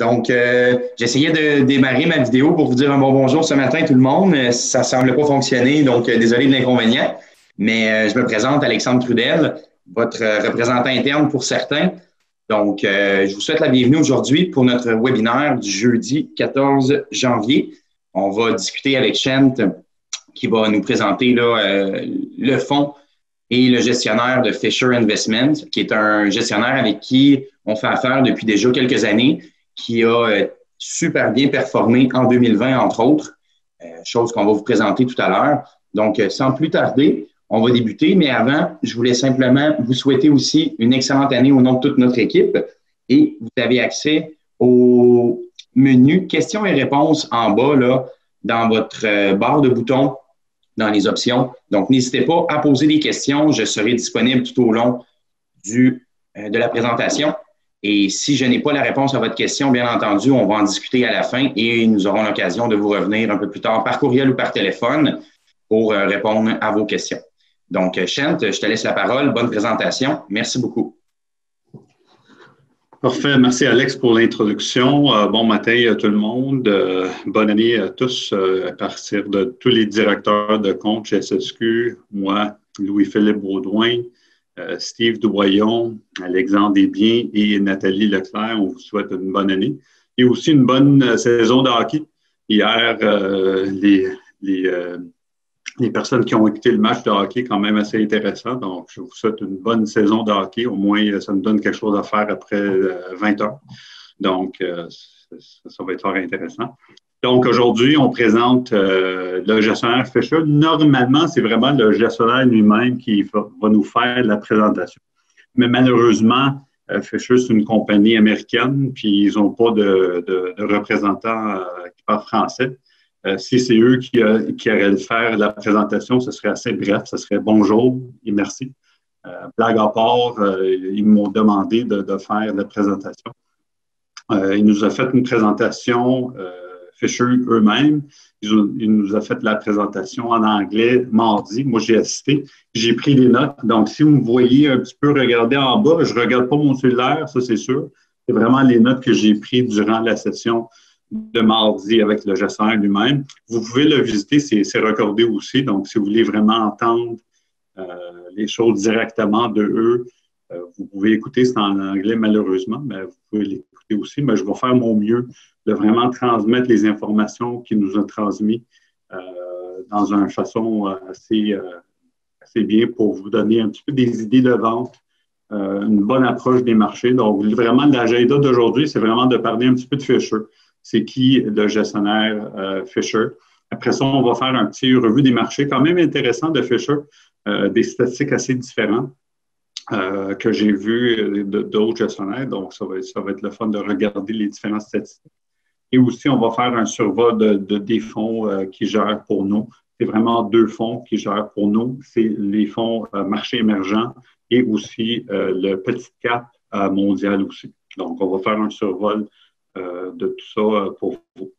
Donc, j'essayais de démarrer ma vidéo pour vous dire un bon bonjour ce matin, tout le monde. Ça ne semble pas fonctionner, donc désolé de l'inconvénient. Mais je me présente, Alexandre Trudel, votre représentant interne pour certains. Donc, je vous souhaite la bienvenue aujourd'hui pour notre webinaire du jeudi 14 janvier. On va discuter avec Shent qui va nous présenter là, le fonds et le gestionnaire de Fisher Investments, qui est un gestionnaire avec qui on fait affaire depuis déjà quelques années, qui a super bien performé en 2020, entre autres, chose qu'on va vous présenter tout à l'heure. Donc, sans plus tarder, on va débuter, mais avant, je voulais simplement vous souhaiter aussi une excellente année au nom de toute notre équipe et vous avez accès au menu questions et réponses en bas, là, dans votre barre de boutons, dans les options. Donc, n'hésitez pas à poser des questions. Je serai disponible tout au long de la présentation. Et si je n'ai pas la réponse à votre question, bien entendu, on va en discuter à la fin et nous aurons l'occasion de vous revenir un peu plus tard par courriel ou par téléphone pour répondre à vos questions. Donc, Shent, je te laisse la parole. Bonne présentation. Merci beaucoup. Parfait. Merci, Alex, pour l'introduction. Bon matin à tout le monde. Bonne année à tous, à partir de tous les directeurs de compte chez SSQ, moi, Louis-Philippe Baudouin, Steve Douaillon, Alexandre Desbiens et Nathalie Leclerc. On vous souhaite une bonne année et aussi une bonne saison de hockey. Hier, les personnes qui ont écouté le match de hockey quand même assez intéressant. Donc, je vous souhaite une bonne saison de hockey. Au moins, ça nous donne quelque chose à faire après 20 heures. Donc, ça va être fort intéressant. Donc, aujourd'hui, on présente le gestionnaire Fisher. Normalement, c'est vraiment le gestionnaire lui-même qui va nous faire la présentation. Mais malheureusement, Fisher, c'est une compagnie américaine, puis ils n'ont pas de représentants qui parlent français. Si c'est eux qui allaient faire la présentation, ce serait assez bref, ce serait bonjour et merci. Blague à part, ils m'ont demandé de faire la présentation. Ils nous ont fait une présentation, Fisher eux-mêmes. Ils nous ont fait la présentation en anglais mardi. Moi, j'ai assisté. J'ai pris des notes. Donc, si vous me voyez un petit peu regarder en bas, je ne regarde pas mon cellulaire, ça c'est sûr. C'est vraiment les notes que j'ai prises durant la session de mardi avec le gestionnaire lui-même. Vous pouvez le visiter, c'est recordé aussi. Donc, si vous voulez vraiment entendre les choses directement de eux, vous pouvez écouter, c'est en anglais malheureusement, mais vous pouvez l'écouter aussi. Mais je vais faire mon mieux de vraiment transmettre les informations qu'ils nous ont transmises dans une façon assez bien pour vous donner un petit peu des idées de vente, une bonne approche des marchés. Donc, vraiment, l'agenda d'aujourd'hui, c'est vraiment de parler un petit peu de Fisher. C'est qui le gestionnaire Fisher. Après ça, on va faire un petit revue des marchés quand même intéressant de Fisher, des statistiques assez différentes que j'ai vues d'autres gestionnaires. Donc, ça va être le fun de regarder les différentes statistiques. Et aussi, on va faire un survol des fonds qui gèrent pour nous. C'est vraiment deux fonds qui gèrent pour nous. C'est les fonds marché émergents et aussi le petit cap mondial aussi. Donc, on va faire un survol de tout ça pour vous.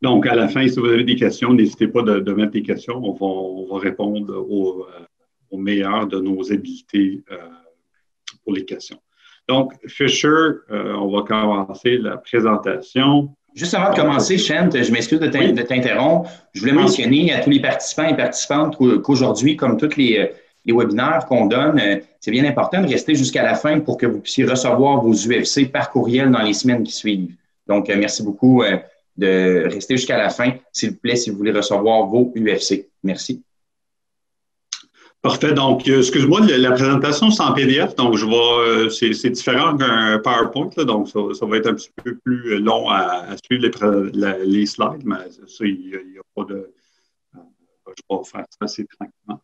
Donc, à la fin, si vous avez des questions, n'hésitez pas de mettre des questions. On va répondre au meilleur de nos habiletés pour les questions. Donc, Fisher, on va commencer la présentation. Juste avant de commencer, Shent, je m'excuse de t'interrompre. Je voulais mentionner à tous les participants et participantes qu'aujourd'hui, comme tous les webinaires qu'on donne, c'est bien important de rester jusqu'à la fin pour que vous puissiez recevoir vos UFC par courriel dans les semaines qui suivent. Donc, merci beaucoup de rester jusqu'à la fin, s'il vous plaît, si vous voulez recevoir vos UFC. Merci. Parfait. Donc, excuse-moi, la présentation, c'est en PDF, donc c'est différent qu'un PowerPoint, là, donc ça va être un petit peu plus long à suivre les slides, mais ça, il n'y a pas de... Je vais faire ça assez tranquillement.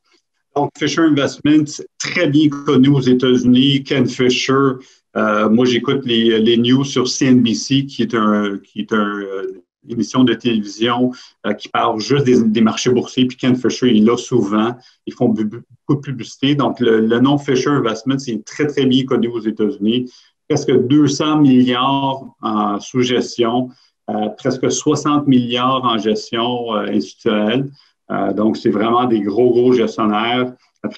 Donc, Fisher Investments, très bien connu aux États-Unis. Ken Fisher, moi, j'écoute les news sur CNBC, qui est une émission de télévision qui parle juste des marchés boursiers. Puis Ken Fisher, il est là souvent. Ils font beaucoup de publicité. Donc, le nom Fisher Investments, c'est très, très bien connu aux États-Unis. Presque 200 milliards en sous-gestion, presque 60 milliards en gestion institutionnelle. Donc, c'est vraiment des gros gestionnaires,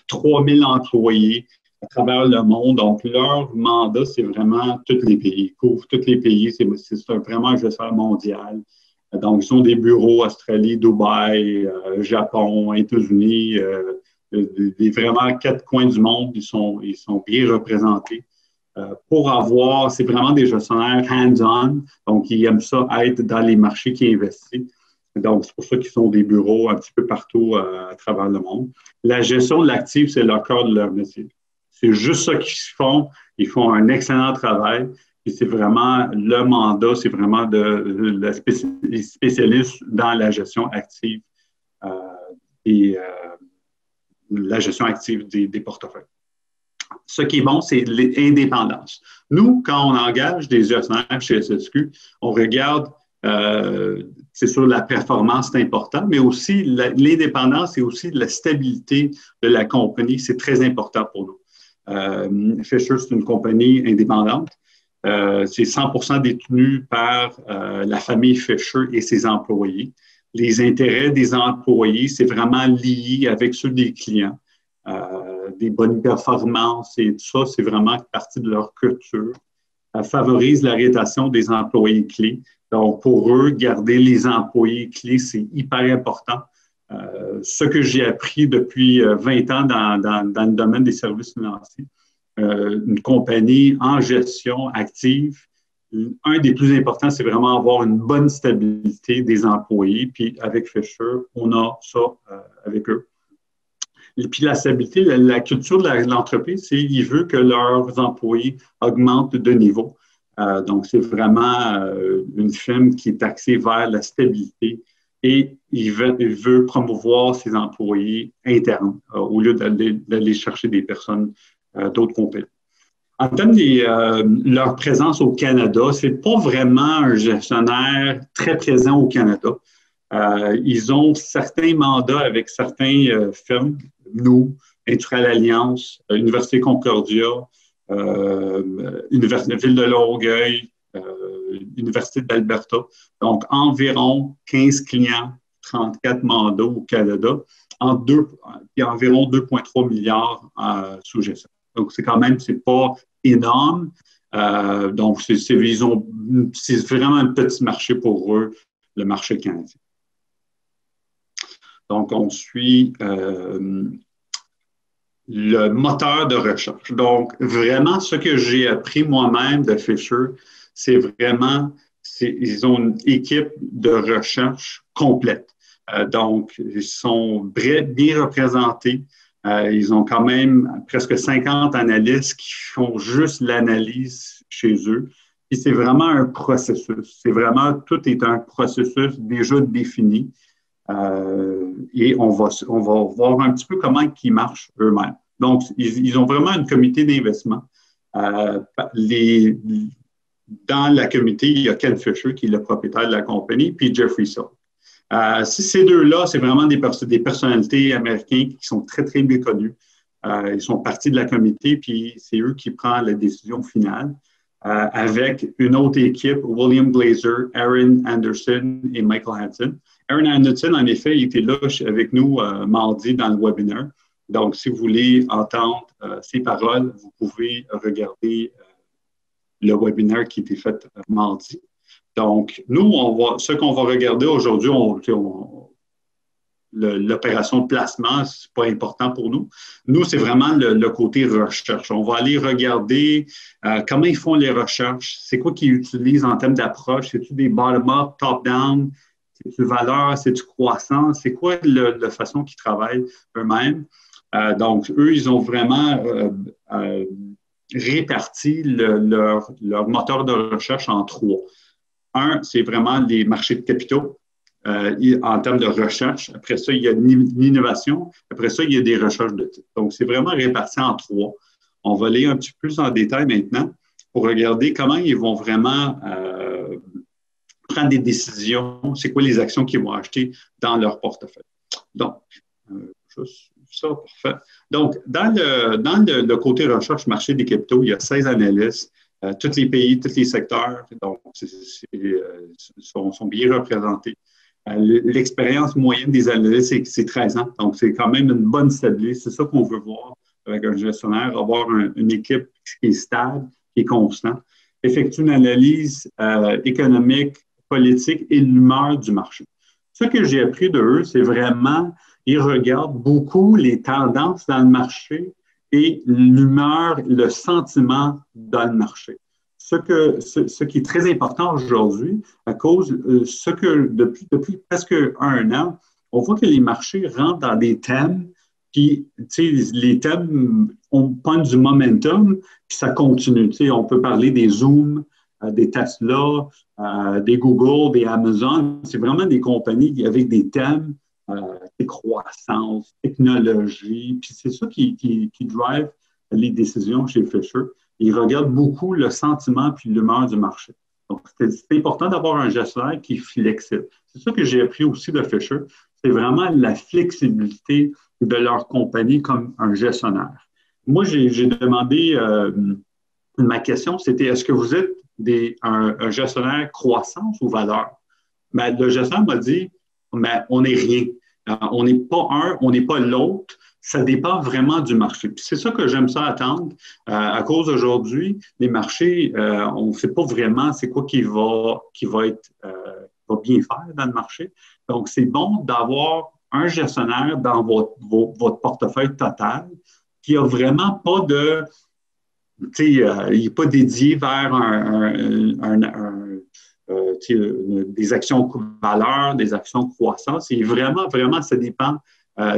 3000 employés. à travers le monde. Donc, leur mandat, c'est vraiment tous les pays. Ils couvrent tous les pays. C'est vraiment un gestionnaire mondial. Donc, ils ont des bureaux Australie, Dubaï, Japon, États-Unis, vraiment 4 coins du monde. Ils sont bien représentés. Pour avoir, c'est vraiment des gestionnaires hands-on. Donc, ils aiment ça être dans les marchés qu'ils investissent. Donc, c'est pour ça qu'ils ont des bureaux un petit peu partout à travers le monde. La gestion de l'actif, c'est le cœur de leur métier. C'est juste ça qu'ils font. Ils font un excellent travail. Et c'est vraiment le mandat, c'est vraiment les spécialistes dans la gestion active et la gestion active des portefeuilles. Ce qui est bon, c'est l'indépendance. Nous, quand on engage des gestionnaires chez SSQ, on regarde, c'est sûr, la performance, c'est important, mais aussi l'indépendance et aussi la stabilité de la compagnie, c'est très important pour nous. Fisher, c'est une compagnie indépendante. C'est 100% détenu par la famille Fisher et ses employés. Les intérêts des employés, c'est vraiment lié avec ceux des clients. Des bonnes performances et tout ça, c'est vraiment partie de leur culture. Ça favorise la rétention des employés clés. Donc, pour eux, garder les employés clés, c'est hyper important. Ce que j'ai appris depuis 20 ans dans le domaine des services financiers, une compagnie en gestion active, un des plus importants, c'est vraiment avoir une bonne stabilité des employés. Puis avec Fisher, on a ça avec eux. Et puis la stabilité, la culture de l'entreprise, c'est qu'ils veulent que leurs employés augmentent de niveau. Donc, c'est vraiment une firme qui est axée vers la stabilité et il veut promouvoir ses employés internes au lieu d'aller chercher des personnes d'autres compagnies. En termes de leur présence au Canada, ce n'est pas vraiment un gestionnaire très présent au Canada. Ils ont certains mandats avec certaines firmes, nous, Industrielle Alliance, Université Concordia, Université Ville de Longueuil, Université d'Alberta. Donc, environ 15 clients, 34 mandats au Canada, et environ 2,3 milliards sous gestion. Donc, c'est quand même, c'est pas énorme. Donc, c'est vraiment un petit marché pour eux, le marché canadien. Donc, on suit le moteur de recherche. Donc, vraiment, ce que j'ai appris moi-même de Fisher, c'est vraiment, ils ont une équipe de recherche complète. Donc, ils sont bien représentés. Ils ont quand même presque 50 analystes qui font juste l'analyse chez eux. Et c'est vraiment un processus. C'est vraiment, tout est un processus déjà défini. Et on va voir un petit peu comment ils marchent eux-mêmes. Donc, ils ont vraiment un comité d'investissement. Dans la comité, il y a Ken Fisher, qui est le propriétaire de la compagnie, puis Jeffrey Salt. Ces deux-là, c'est vraiment des personnalités américaines qui sont très, très bien connues. Ils sont partis de la comité, puis c'est eux qui prennent la décision finale. Avec une autre équipe, William Glazer, Aaron Anderson et Michael Hansen. Aaron Anderson, en effet, il était là avec nous mardi dans le webinaire. Donc, si vous voulez entendre ses paroles, vous pouvez regarder le webinaire qui a été fait mardi. Donc, nous, ce qu'on va regarder aujourd'hui, l'opération de placement, ce n'est pas important pour nous. Nous, c'est vraiment le côté recherche. On va aller regarder comment ils font les recherches, c'est quoi qu'ils utilisent en termes d'approche, c'est-tu des bottom-up, top-down, c'est-tu valeur, c'est-tu croissance, c'est quoi la façon qu'ils travaillent eux-mêmes. Donc, eux, ils ont vraiment réparti leur moteur de recherche en 3. Un, c'est vraiment les marchés de capitaux. En termes de recherche. Après ça, il y a l'innovation. Après ça, il y a des recherches de type. Donc, c'est vraiment réparti en 3. On va aller un petit peu plus en détail maintenant pour regarder comment ils vont vraiment prendre des décisions. C'est quoi les actions qu'ils vont acheter dans leur portefeuille. Donc, juste ça, parfait. Donc, dans le côté recherche marché des capitaux, il y a 16 analystes. Tous les pays, tous les secteurs, donc, sont bien représentés. L'expérience moyenne des analystes, c'est 13 ans. Donc, c'est quand même une bonne stabilité. C'est ça qu'on veut voir avec un gestionnaire, avoir une équipe qui est stable, qui est constante, effectue une analyse économique, politique et l'humeur du marché. Ce que j'ai appris de eux, c'est vraiment, ils regardent beaucoup les tendances dans le marché et l'humeur, le sentiment dans le marché. Ce qui est très important aujourd'hui, à cause ce que depuis presque un an, on voit que les marchés rentrent dans des thèmes, puis les thèmes prennent du momentum, puis ça continue. On peut parler des Zoom, des Tesla, des Google, des Amazon. C'est vraiment des compagnies avec des thèmes, croissance, technologie, puis c'est ça qui drive les décisions chez Fisher. Ils regardent beaucoup le sentiment puis l'humeur du marché. Donc, c'est important d'avoir un gestionnaire qui est flexible. C'est ça que j'ai appris aussi de Fisher. C'est vraiment la flexibilité de leur compagnie comme un gestionnaire. Moi, j'ai demandé, ma question, c'était est-ce que vous êtes un gestionnaire croissance ou valeur? Ben, le gestionnaire m'a dit, ben, on n'est rien. On n'est pas un, on n'est pas l'autre. Ça dépend vraiment du marché. Puis c'est ça que j'aime ça attendre. À cause d'aujourd'hui, les marchés, on ne sait pas vraiment c'est quoi qui va bien faire dans le marché. Donc, c'est bon d'avoir un gestionnaire dans votre portefeuille total qui n'a vraiment pas de... il n'est pas dédié vers des actions valeurs, des actions croissance. Et vraiment, ça dépend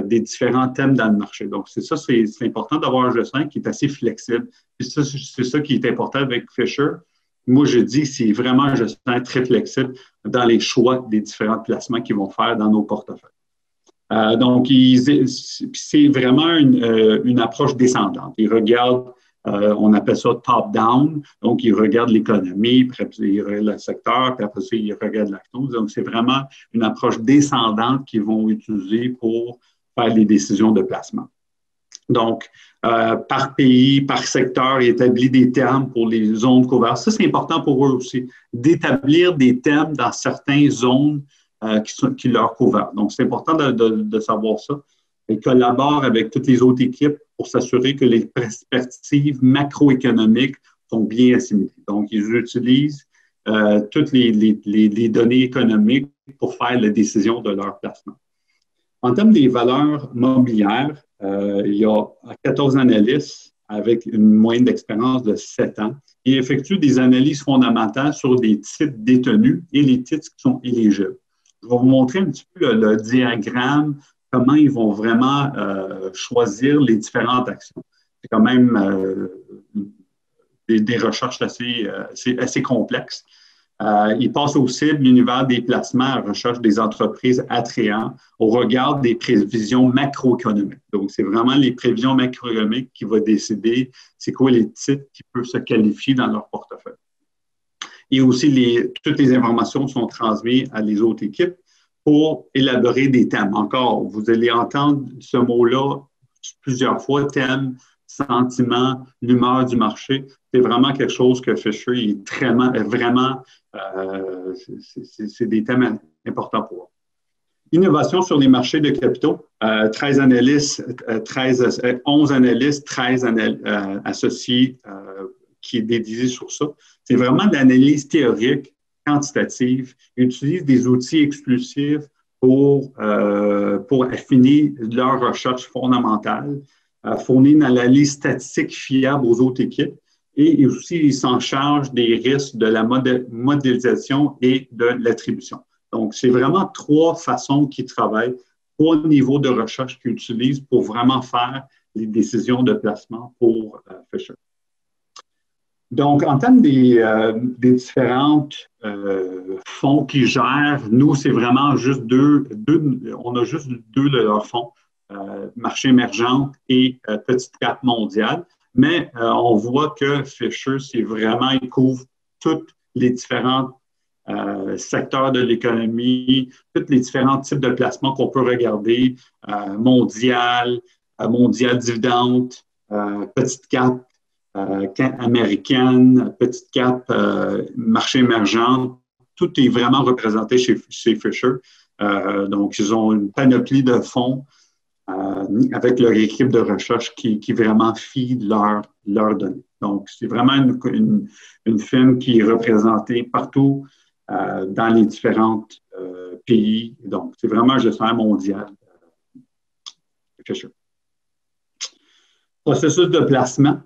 des différents thèmes dans le marché. Donc, c'est important d'avoir un gestionnaire qui est assez flexible. Et c'est ça qui est important avec Fisher. Moi, je dis que c'est vraiment un gestionnaire très flexible dans les choix des différents placements qu'ils vont faire dans nos portefeuilles. Donc, c'est vraiment une approche descendante. Ils regardent, on appelle ça top-down, donc ils regardent l'économie, puis ils regardent le secteur, puis après ça, ils regardent l'action. Donc, c'est vraiment une approche descendante qu'ils vont utiliser pour faire les décisions de placement. Donc, par pays, par secteur, ils établissent des thèmes pour les zones couvertes. Ça, c'est important pour eux aussi, d'établir des thèmes dans certaines zones qui leur couvrent. Donc, c'est important de savoir ça. Ils collaborent avec toutes les autres équipes pour s'assurer que les perspectives macroéconomiques sont bien assimilées. Donc, ils utilisent toutes les données économiques pour faire la décision de leur placement. En termes des valeurs mobilières, il y a 14 analystes avec une moyenne d'expérience de 7 ans. Ils effectuent des analyses fondamentales sur des titres détenus et les titres qui sont éligibles. Je vais vous montrer un petit peu le diagramme, comment ils vont vraiment choisir les différentes actions. C'est quand même des recherches assez complexes. Ils passent aussi de l'univers des placements à la recherche des entreprises attrayantes au regard des prévisions macroéconomiques. Donc, c'est vraiment les prévisions macroéconomiques qui vont décider c'est quoi les titres qui peuvent se qualifier dans leur portefeuille. Et aussi, toutes les informations sont transmises à les autres équipes pour élaborer des thèmes. Encore, vous allez entendre ce mot-là plusieurs fois, thème, sentiment, l'humeur du marché. C'est vraiment quelque chose que Fisher est c'est des thèmes importants pour eux. Innovation sur les marchés de capitaux. 11 analystes, 13 associés qui est dédié sur ça. C'est vraiment de l'analyse théorique, quantitative. Ils utilisent des outils exclusifs pour affiner leur recherche fondamentale, fournir une analyse statistique fiable aux autres équipes et aussi ils s'en chargent des risques de la modélisation et de l'attribution. Donc, c'est vraiment 3 façons qu'ils travaillent, 3 niveaux de recherche qu'ils utilisent pour vraiment faire les décisions de placement pour Fisher. Donc, en termes des différents fonds qu'ils gèrent, nous, c'est vraiment juste on a juste 2 de leurs fonds, marché émergent et petite cap mondiale. Mais on voit que Fisher, il couvre tous les différents secteurs de l'économie, tous les différents types de placements qu'on peut regarder, mondial dividende, petite cap, américaine, petite cap, marché émergent, tout est vraiment représenté chez Fisher. Donc, ils ont une panoplie de fonds avec leur équipe de recherche qui vraiment feed leurs données. Donc, c'est vraiment une firme qui est représentée partout dans les différents pays. Donc, c'est vraiment un gestionnaire mondial. Processus de placement.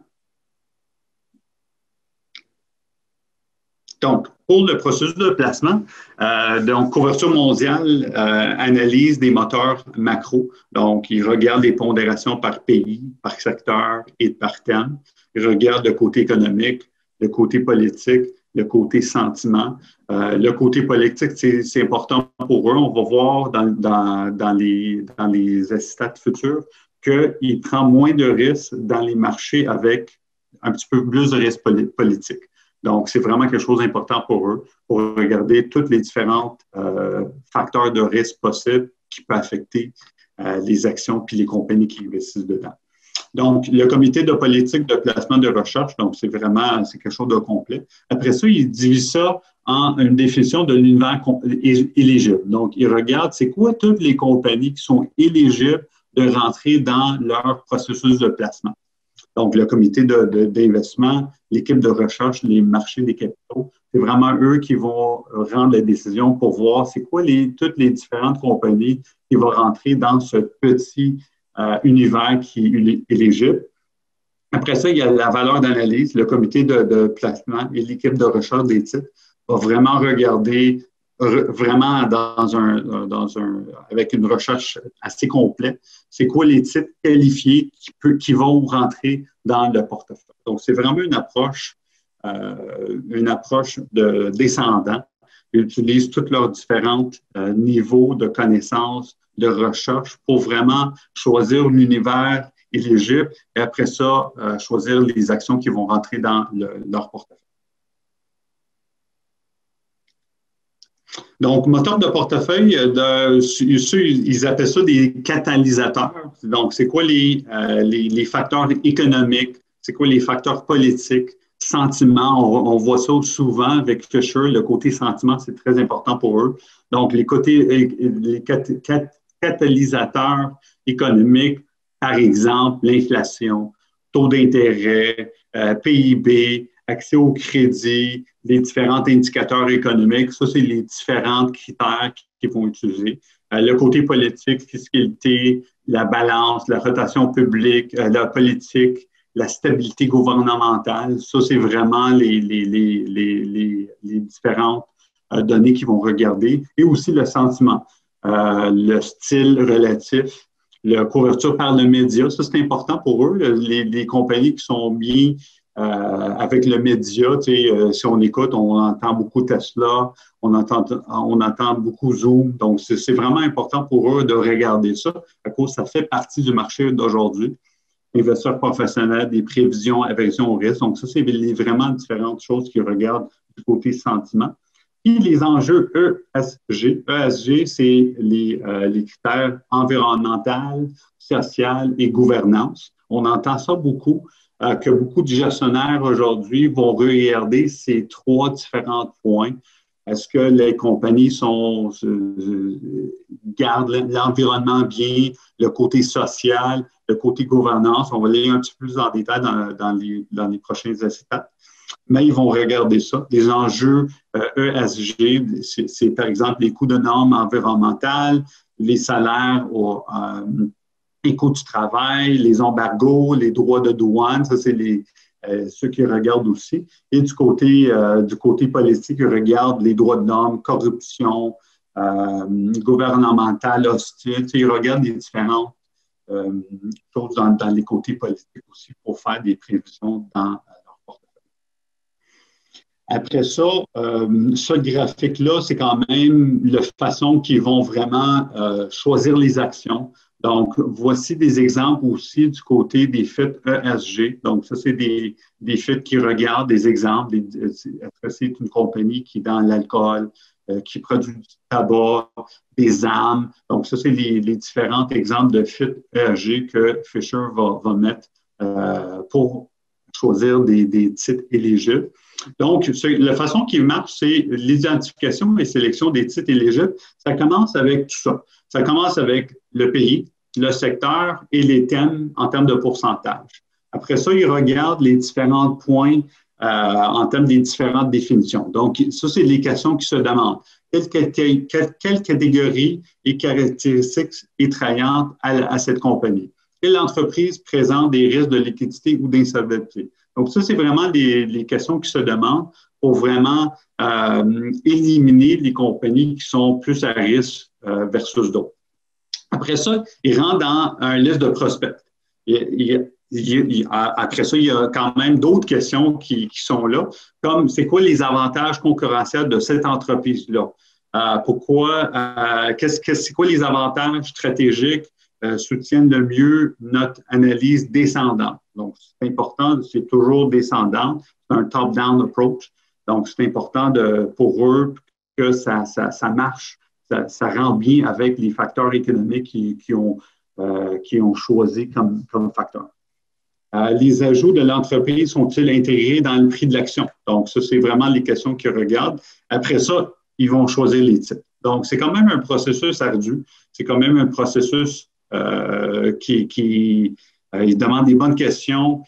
Donc, pour le processus de placement, donc Couverture Mondiale analyse des moteurs macro. Donc, il regarde les pondérations par pays, par secteur et par thème. Il regarde le côté économique, le côté politique, le côté sentiment. Le côté politique, c'est important pour eux. On va voir dans les assistants futurs qu'il prend moins de risques dans les marchés avec un petit peu plus de risques politiques. Donc, c'est vraiment quelque chose d'important pour eux, pour regarder tous les différents facteurs de risque possibles qui peuvent affecter les actions puis les compagnies qui investissent dedans. Donc, le comité de politique de placement de recherche, donc c'est quelque chose de complet. Après ça, il divise ça en une définition de l'univers éligible. Donc, il regarde c'est quoi toutes les compagnies qui sont éligibles de rentrer dans leur processus de placement. Donc, le comité d'investissement, l'équipe de recherche, les marchés des capitaux, c'est vraiment eux qui vont rendre la décision pour voir c'est quoi toutes les différentes compagnies qui vont rentrer dans ce petit univers qui est éligible. Après ça, il y a la valeur d'analyse. Le comité de placement et l'équipe de recherche des titres va vraiment regarder vraiment avec une recherche assez complète, c'est quoi les titres qualifiés qui vont rentrer dans le portefeuille. Donc, c'est vraiment une approche descendant. Ils utilisent tous leurs différents niveaux de connaissances, de recherche pour vraiment choisir l'univers éligible et après ça, choisir les actions qui vont rentrer dans leur portefeuille. Donc, moteur de portefeuille, ils appellent ça des catalysateurs. Donc, c'est quoi les facteurs économiques, c'est quoi les facteurs politiques, sentiments. On voit ça souvent avec Fisher, le côté sentiment, c'est très important pour eux. Donc, les catalysateurs économiques, par exemple, l'inflation, taux d'intérêt, PIB, accès au crédit, les différents indicateurs économiques. Ça, c'est les différents critères qu'ils vont utiliser. Le côté politique, fiscalité, la balance, la rotation publique, la politique, la stabilité gouvernementale. Ça, c'est vraiment les différentes données qu'ils vont regarder. Et aussi le sentiment, le style relatif, la couverture par le média. Ça, c'est important pour eux. Les compagnies qui sont bien avec le média, si on écoute, on entend beaucoup Tesla, on entend beaucoup Zoom. Donc, c'est vraiment important pour eux de regarder ça, à cause ça fait partie du marché d'aujourd'hui. Investisseurs professionnels, des prévisions, aversion au risque. Donc, ça, c'est vraiment différentes choses qu'ils regardent du côté sentiment. Puis, les enjeux ESG. ESG, c'est les critères environnementaux, social et gouvernance. On entend ça beaucoup. Que beaucoup de gestionnaires aujourd'hui vont regarder ces trois différents points. Est-ce que les compagnies gardent l'environnement bien, le côté social, le côté gouvernance? On va aller un petit peu plus en détail dans les prochaines étapes. Mais ils vont regarder ça. Les enjeux ESG, c'est par exemple les coûts de normes environnementales, les salaires les coûts du travail, les embargos, les droits de douane, ça c'est ceux qui regardent aussi. Et du côté politique, ils regardent les droits de l'homme, corruption, gouvernementale, hostile. Ils regardent les différentes choses dans les côtés politiques aussi pour faire des prévisions dans leur portefeuille. Après ça, ce graphique-là, c'est quand même la façon qu'ils vont vraiment choisir les actions. Donc, voici des exemples aussi du côté des FIT ESG. Donc, ça, c'est des FIT qui regardent des exemples. Après, c'est une compagnie qui est dans l'alcool, qui produit du tabac, des armes. Donc, ça, c'est les différents exemples de FIT ESG que Fisher va mettre pour choisir des titres éligibles. Donc, la façon qui marche, c'est l'identification et sélection des titres éligibles. Ça commence avec tout ça. Ça commence avec le pays. le secteur et les thèmes en termes de pourcentage. Après ça, ils regardent les différents points en termes des différentes définitions. Donc, ça, c'est les questions qui se demandent. Quelle catégorie et caractéristiques attrayantes à cette compagnie? Quelle entreprise présente des risques de liquidité ou d'insolvabilité? Donc, ça, c'est vraiment les questions qui se demandent pour vraiment éliminer les compagnies qui sont plus à risque versus d'autres. Après ça, ils rentrent dans un liste de prospects. Après ça, il y a quand même d'autres questions qui sont là, comme c'est quoi les avantages concurrentiels de cette entreprise-là? C'est quoi les avantages stratégiques soutiennent le mieux notre analyse descendante? Donc, c'est important, c'est toujours descendant, c'est un top-down approach. Donc, c'est important pour eux que ça marche, ça rend bien avec les facteurs économiques qui ont choisi comme facteurs. Les ajouts de l'entreprise sont-ils intégrés dans le prix de l'action? Donc, ça, c'est vraiment les questions qu'ils regardent. Après ça, ils vont choisir les titres. Donc, c'est quand même un processus ardu. C'est quand même un processus qui demande des bonnes questions.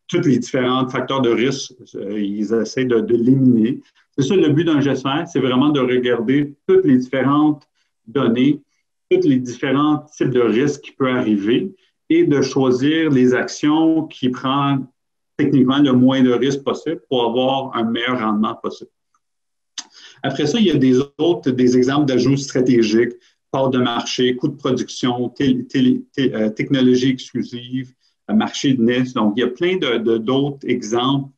Tous les différents facteurs de risque, ils essaient de l'éliminer. C'est ça le but d'un gestionnaire, c'est vraiment de regarder toutes les différentes données, tous les différents types de risques qui peuvent arriver et de choisir les actions qui prennent techniquement le moins de risques possible pour avoir un meilleur rendement possible. Après ça, il y a des exemples d'ajouts stratégiques, part de marché, coût de production, technologie exclusive, marché de niche. Donc, il y a plein d'autres exemples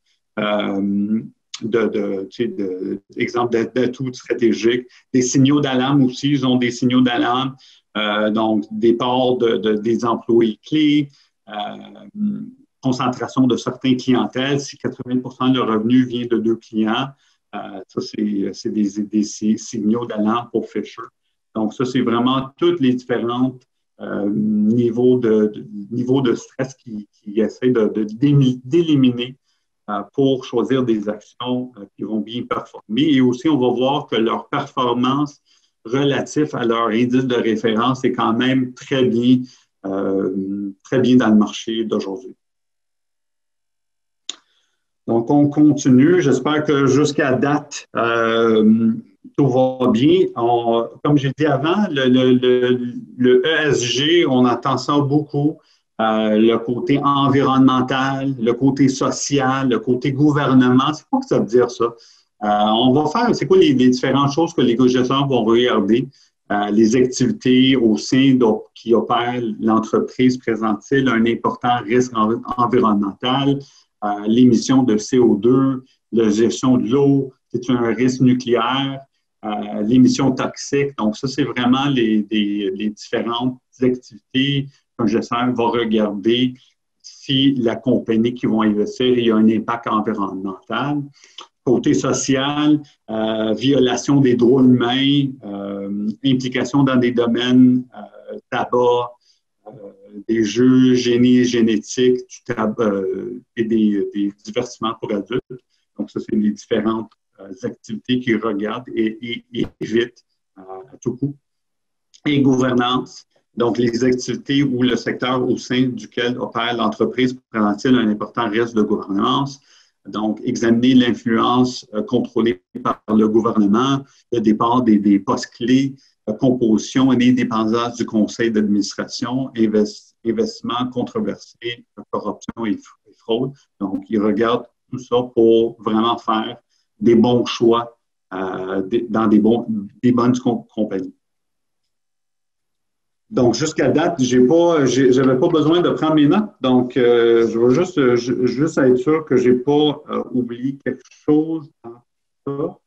d'exemples d'atouts stratégiques. Des signaux d'alarme aussi, ils ont des signaux d'alarme, donc des parts des employés clés, concentration de certaines clientèles. Si 80% de revenus vient de 2 clients, ça, c'est des signaux d'alarme pour Fisher. Donc, ça, c'est vraiment toutes les différentes niveaux de stress qui essaient d'éliminer pour choisir des actions qui vont bien performer. Et aussi, on va voir que leur performance relative à leur indice de référence est quand même très bien dans le marché d'aujourd'hui. Donc, on continue. J'espère que jusqu'à date, tout va bien. Comme j'ai dit avant, le ESG, on entend ça beaucoup. Le côté environnemental, le côté social, le côté gouvernement. C'est quoi que ça veut dire, ça? On va faire, c'est quoi les différentes choses que les gestionnaires vont regarder? Les activités au sein qui opèrent l'entreprise présentent-ils un important risque environnemental? L'émission de CO2, la gestion de l'eau, c'est un risque nucléaire, l'émission toxique. Donc, ça, c'est vraiment les différentes activités qu'un gestionnaire va regarder si la compagnie qui va investir il y a un impact environnemental. Côté social, violation des droits humains, implication dans des domaines tabac, des jeux génétiques et des divertissements pour adultes. Donc, ça, c'est les différentes activités qu'ils regardent et évitent à tout coup. Et gouvernance, donc les activités ou le secteur au sein duquel opère l'entreprise présente-t-il un important risque de gouvernance. Donc, examiner l'influence contrôlée par le gouvernement, le départ des postes clés, composition et indépendance du conseil d'administration, investissement controversé, corruption et fraude. Donc, ils regardent tout ça pour vraiment faire des bons choix dans des bonnes compagnies. Donc, jusqu'à date, j'avais pas besoin de prendre mes notes. Donc, je veux juste être sûr que je n'ai pas oublié quelque chose dans ça.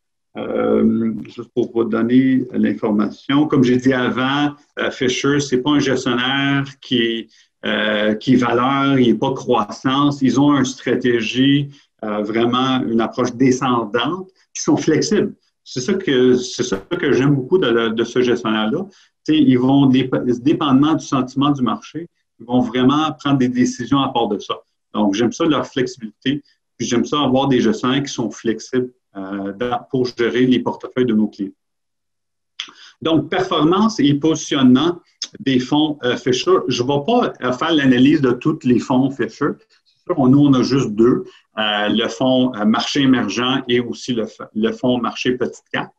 Juste pour vous donner l'information. Comme j'ai dit avant, Fisher, ce n'est pas un gestionnaire qui est valeur, il n'est pas croissance. Ils ont une stratégie, vraiment une approche descendante, qui sont flexibles. C'est ça que j'aime beaucoup de ce gestionnaire-là. Ils vont, dépendamment du sentiment du marché, ils vont vraiment prendre des décisions à part de ça. Donc, j'aime ça, leur flexibilité. Puis j'aime ça avoir des gestionnaires qui sont flexibles pour gérer les portefeuilles de nos clients. Donc, performance et positionnement des fonds Fisher. Je ne vais pas faire l'analyse de tous les fonds Fisher. Nous, on a juste deux, le fonds marché émergent et aussi le fonds marché petite cap.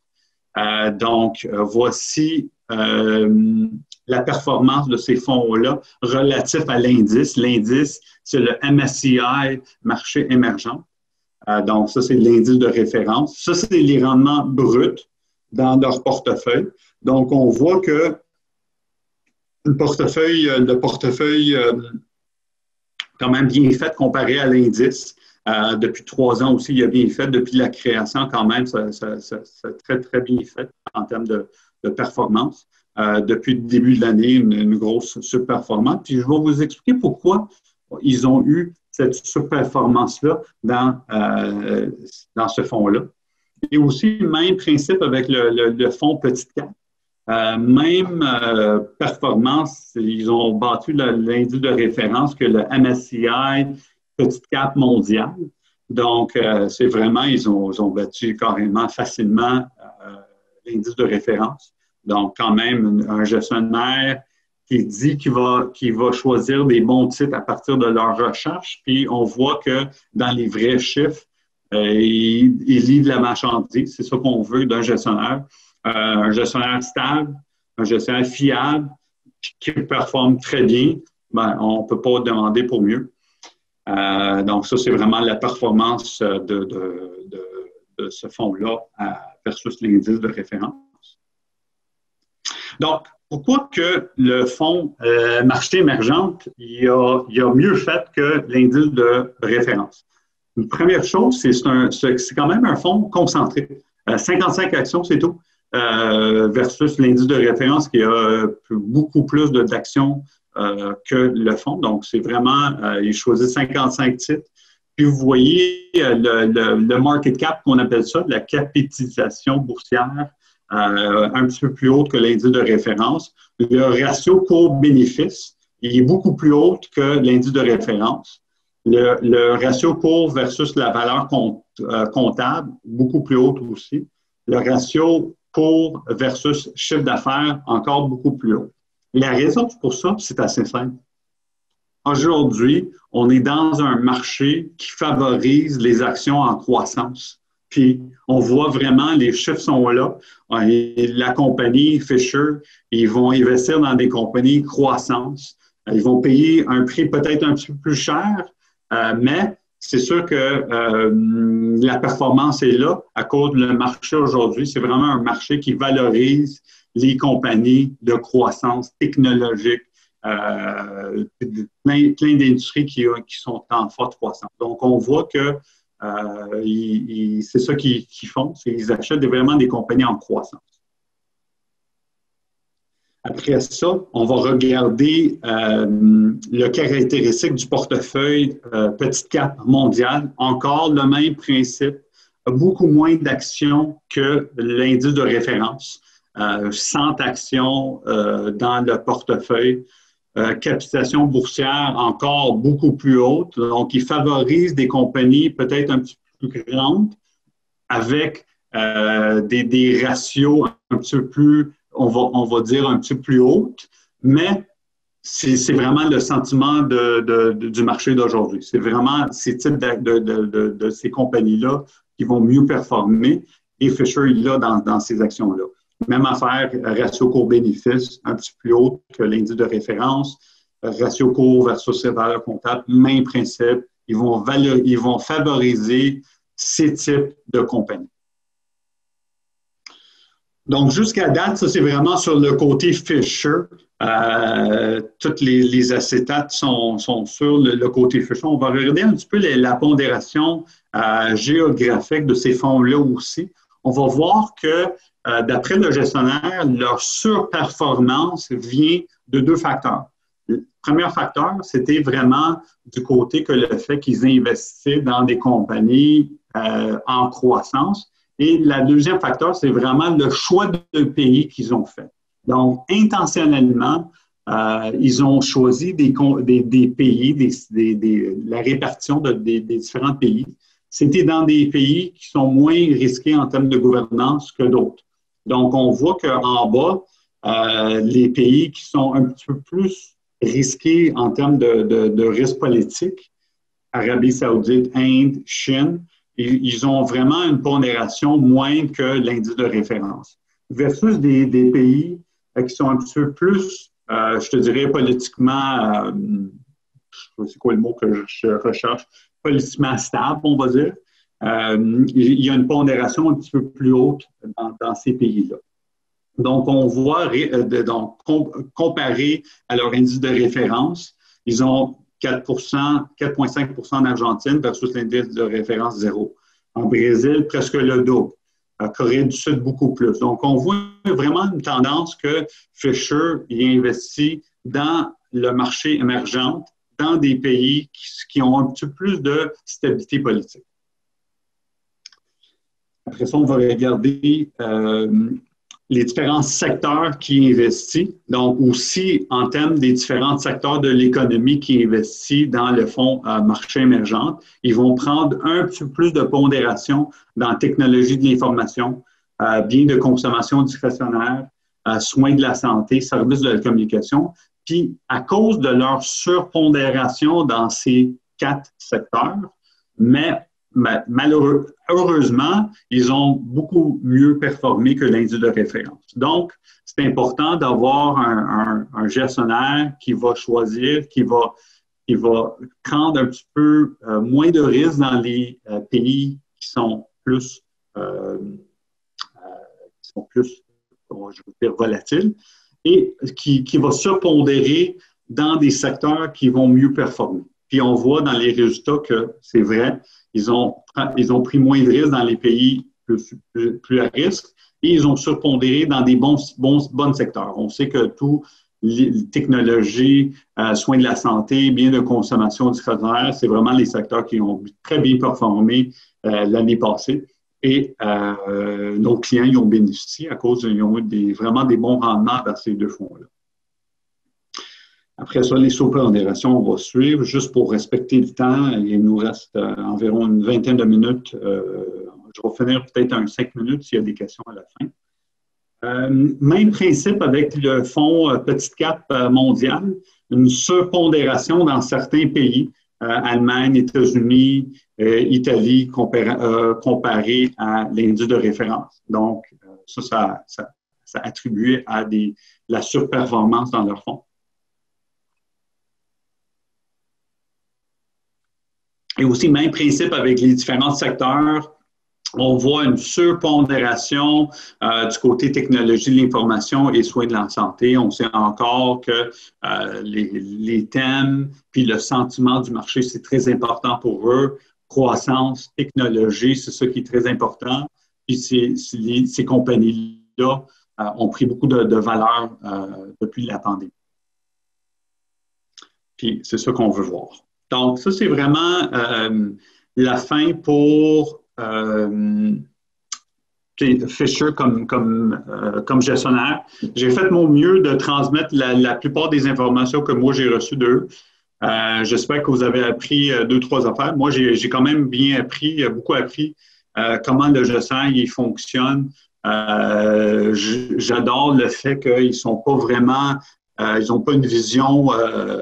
Donc, voici la performance de ces fonds-là relatif à l'indice. L'indice, c'est le MSCI marché émergent. Donc, ça, c'est l'indice de référence. Ça, c'est les rendements bruts dans leur portefeuille. Donc, on voit que le portefeuille quand même bien fait comparé à l'indice. Depuis 3 ans aussi, il a bien fait. Depuis la création, quand même, ça très, très bien fait en termes de performance. Depuis le début de l'année, une grosse surperformance. Puis je vais vous expliquer pourquoi ils ont eu cette surperformance-là dans ce fonds-là. Et aussi, même principe avec le fonds Petit Cap. Même performance, ils ont battu l'indice de référence que le MSCI Petit Cap mondial. Donc, c'est vraiment, ils ont battu carrément facilement l'indice de référence. Donc, quand même, un gestionnaire qui dit qu'il va choisir des bons titres à partir de leur recherche. Puis, on voit que dans les vrais chiffres, il livre la marchandise. C'est ça qu'on veut d'un gestionnaire. Un gestionnaire stable, un gestionnaire fiable, qui performe très bien. Ben, on ne peut pas demander pour mieux. Donc, ça, c'est vraiment la performance de ce fonds-là versus l'indice de référence. Donc, pourquoi que le fonds marché émergent, il a mieux fait que l'indice de référence? Une première chose, c'est quand même un fonds concentré. 55 actions, c'est tout, versus l'indice de référence qui a beaucoup plus d'actions que le fonds. Donc, c'est vraiment, il choisit 55 titres. Puis, vous voyez le market cap, qu'on appelle ça, la capitalisation boursière, un petit peu plus haute que l'indice de référence. Le ratio cours-bénéfice, il est beaucoup plus haut que l'indice de référence. Le ratio cours versus la valeur comptable, beaucoup plus haut aussi. Le ratio cours versus chiffre d'affaires, encore beaucoup plus haut. La raison pour ça, c'est assez simple. Aujourd'hui, on est dans un marché qui favorise les actions en croissance. Puis, on voit vraiment, les chiffres sont là. La compagnie Fisher, ils vont investir dans des compagnies croissance. Ils vont payer un prix peut-être un petit peu plus cher, mais c'est sûr que la performance est là à cause du marché aujourd'hui. C'est vraiment un marché qui valorise les compagnies de croissance technologique, plein d'industries qui sont en forte croissance. Donc, on voit que c'est ça qu'ils font, c'est qu'ils achètent vraiment des compagnies en croissance. Après ça, on va regarder le caractéristique du portefeuille Petit Cap mondial. Encore le même principe, beaucoup moins d'actions que l'indice de référence. 100 actions dans le portefeuille. Capitalisation boursière encore beaucoup plus haute. Donc, il favorise des compagnies peut-être un petit peu plus grandes avec des ratios un petit peu plus, on va dire un petit peu plus hautes, mais c'est vraiment le sentiment du marché d'aujourd'hui. C'est vraiment ces types de ces compagnies-là qui vont mieux performer et Fisher est là dans ces actions-là. Même affaire, ratio cours-bénéfice, un petit peu plus haut que l'indice de référence, ratio cours versus valeur comptable, même principe. Ils vont favoriser ces types de compagnies. Donc, jusqu'à date, ça, c'est vraiment sur le côté Fisher. Toutes les acétates sont sur le côté Fisher. On va regarder un petit peu la pondération géographique de ces fonds-là aussi. On va voir que d'après le gestionnaire, leur surperformance vient de 2 facteurs. Le premier facteur, c'était vraiment du côté que le fait qu'ils investissaient dans des compagnies en croissance. Et le deuxième facteur, c'est vraiment le choix de pays qu'ils ont fait. Donc, intentionnellement, ils ont choisi des pays, la répartition des différents pays. C'était dans des pays qui sont moins risqués en termes de gouvernance que d'autres. Donc, on voit qu'en bas, les pays qui sont un petit peu plus risqués en termes de risque politique, Arabie Saoudite, Inde, Chine, ils ont vraiment une pondération moindre que l'indice de référence. Versus des pays qui sont un petit peu plus, je te dirais, politiquement, c'est quoi le mot que je recherche, politiquement stable, on va dire. Il y a une pondération un petit peu plus haute dans ces pays-là. Donc, on voit, comparé à leur indice de référence, ils ont 4,5 en Argentine versus l'indice de référence 0. En Brésil, presque le double. En Corée du Sud, beaucoup plus. Donc, on voit vraiment une tendance que Fisher y investit dans le marché émergent, dans des pays qui ont un petit peu plus de stabilité politique. Après ça, on va regarder les différents secteurs qui investissent, donc aussi en termes des différents secteurs de l'économie qui investissent dans le fonds marché émergent. Ils vont prendre un petit peu plus de pondération dans technologie de l'information, biens de consommation discrétionnaire, soins de la santé, services de la communication. Puis, à cause de leur surpondération dans ces 4 secteurs, mais heureusement, ils ont beaucoup mieux performé que l'indice de référence. Donc, c'est important d'avoir un gestionnaire qui va choisir, qui va prendre un petit peu moins de risques dans les pays qui sont plus, je veux dire, volatiles, et qui va surpondérer dans des secteurs qui vont mieux performer. Puis on voit dans les résultats que c'est vrai, ils ont pris moins de risques dans les pays plus à risque et ils ont surpondéré dans des bons secteurs. On sait que tout les technologies, soins de la santé, biens de consommation discrétionnaire, c'est vraiment les secteurs qui ont très bien performé l'année passée. Et nos clients y ont bénéficié à cause qu'ils ont eu vraiment des bons rendements vers ces 2 fonds-là. Après ça, les sous-pondérations, on va suivre. Juste pour respecter le temps, il nous reste environ une vingtaine de minutes. Je vais finir peut-être 5 minutes s'il y a des questions à la fin. Même principe avec le fonds Petite Cap mondial, une surpondération dans certains pays, Allemagne, États-Unis, Italie, comparé à l'indice de référence. Donc, ça attribuait à la surperformance dans leur fonds. Et aussi, même principe avec les différents secteurs. On voit une surpondération du côté technologie de l'information et soins de la santé. On sait encore que les thèmes puis le sentiment du marché, c'est très important pour eux. Croissance, technologie, c'est ça qui est très important. Puis ces compagnies-là ont pris beaucoup de valeur depuis la pandémie. Puis c'est ça qu'on veut voir. Donc, ça, c'est vraiment la fin pour Fisher comme gestionnaire. J'ai fait mon mieux de transmettre la plupart des informations que moi, j'ai reçues d'eux. J'espère que vous avez appris 2-3 affaires. Moi, j'ai quand même beaucoup appris comment le gestionnaire il fonctionne. J'adore le fait qu'ils ne sont pas vraiment... ils n'ont pas une vision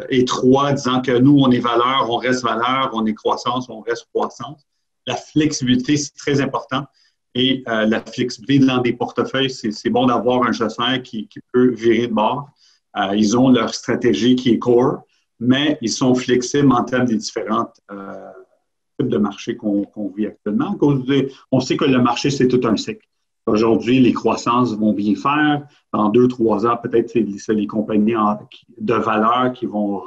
étroite disant que nous, on est valeur, on reste valeur, on est croissance, on reste croissance. La flexibilité, c'est très important. Et la flexibilité dans des portefeuilles, c'est bon d'avoir un gestionnaire qui peut virer de bord. Ils ont leur stratégie qui est core, mais ils sont flexibles en termes des différents types de marchés qu'on vit actuellement. On sait que le marché, c'est tout un cycle. Aujourd'hui, les croissances vont bien faire. Dans 2-3 ans, peut-être c'est les compagnies de valeur qui vont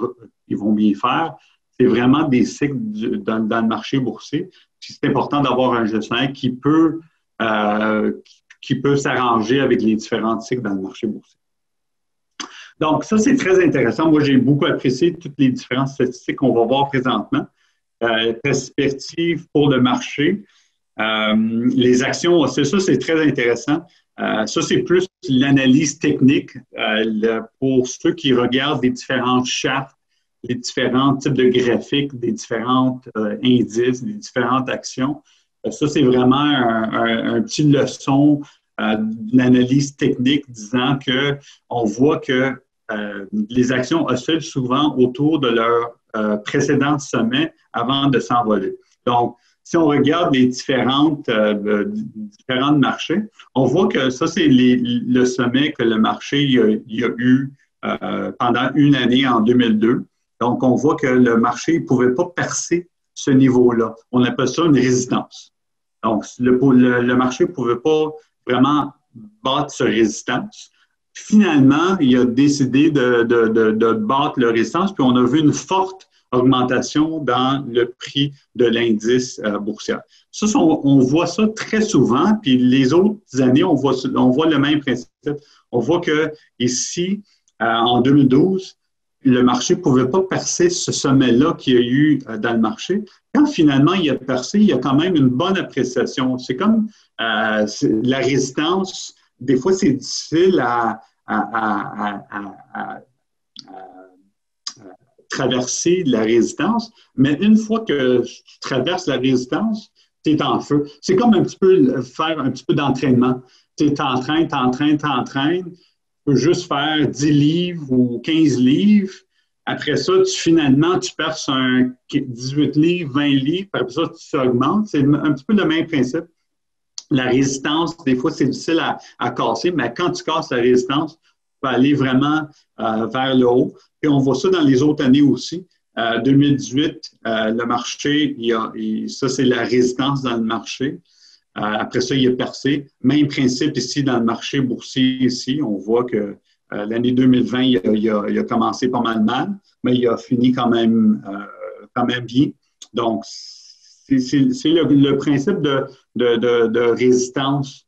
bien faire. C'est vraiment des cycles dans le marché boursier. C'est important d'avoir un gestionnaire qui peut s'arranger avec les différents cycles dans le marché boursier. Donc, ça, c'est très intéressant. Moi, j'ai beaucoup apprécié toutes les différentes statistiques qu'on va voir présentement. Perspectives pour le marché. Les actions, ça, c'est très intéressant. Ça, c'est plus l'analyse technique pour ceux qui regardent les différentes chartes, les différents types de graphiques, les différents indices, les différentes actions. Ça, c'est vraiment un petit leçon d'une analyse technique disant que on voit que les actions oscillent souvent autour de leur précédent sommet avant de s'envoler. Donc, si on regarde les différents marchés, on voit que ça, c'est le sommet que le marché il a eu pendant une année en 2002. Donc, on voit que le marché ne pouvait pas percer ce niveau-là. On appelle ça une résistance. Donc, le marché ne pouvait pas vraiment battre cette résistance. Finalement, il a décidé de battre la résistance, puis on a vu une forte augmentation dans le prix de l'indice boursier. Ça, on voit ça très souvent, puis les autres années, on voit le même principe. On voit que ici, en 2012, le marché ne pouvait pas percer ce sommet-là qu'il y a eu dans le marché. Quand finalement il a percé, il y a quand même une bonne appréciation. C'est comme la résistance, des fois c'est difficile à traverser la résistance, mais une fois que tu traverses la résistance, tu es en feu. C'est comme un petit peu faire un petit peu d'entraînement. Tu t'entraînes, tu peux juste faire 10 livres ou 15 livres. Après ça, finalement, tu perces 18 livres, 20 livres. Après ça, tu augmentes. C'est un petit peu le même principe. La résistance, des fois, c'est difficile à casser, mais quand tu casses la résistance, tu peux aller vraiment vers le haut. Et on voit ça dans les autres années aussi. 2018, le marché, ça, c'est la résistance dans le marché. Après ça, il a percé. Même principe ici dans le marché boursier. Ici, on voit que l'année 2020, il a commencé pas mal, mais il a fini quand même bien. Donc, c'est le principe de résistance.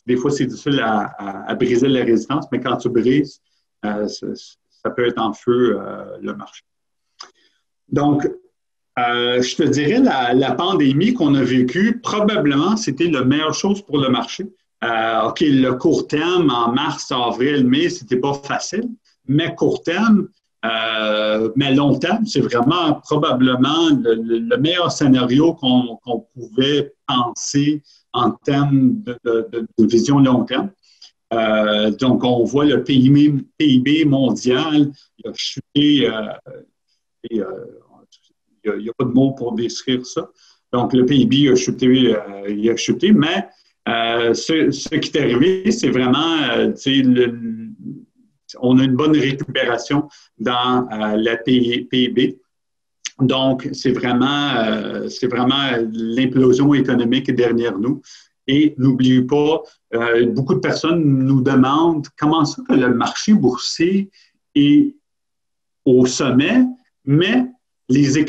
Des fois, c'est difficile à briser la résistance, mais quand tu brises, ça peut être en feu le marché. Donc, je te dirais, la pandémie qu'on a vécue, probablement, c'était la meilleure chose pour le marché. OK, le court terme, en mars, avril, mai, c'était pas facile, mais court terme, mais long terme, c'est vraiment probablement le meilleur scénario qu'on pouvait penser en termes de vision long terme. Donc, on voit le PIB mondial, il a chuté, il n'y a pas de mots pour décrire ça. Donc, le PIB a chuté, mais ce qui est arrivé, c'est vraiment, on a une bonne récupération dans la PIB. Donc, c'est vraiment l'implosion économique est derrière nous. Et n'oubliez pas, beaucoup de personnes nous demandent comment ça que le marché boursier est au sommet, mais les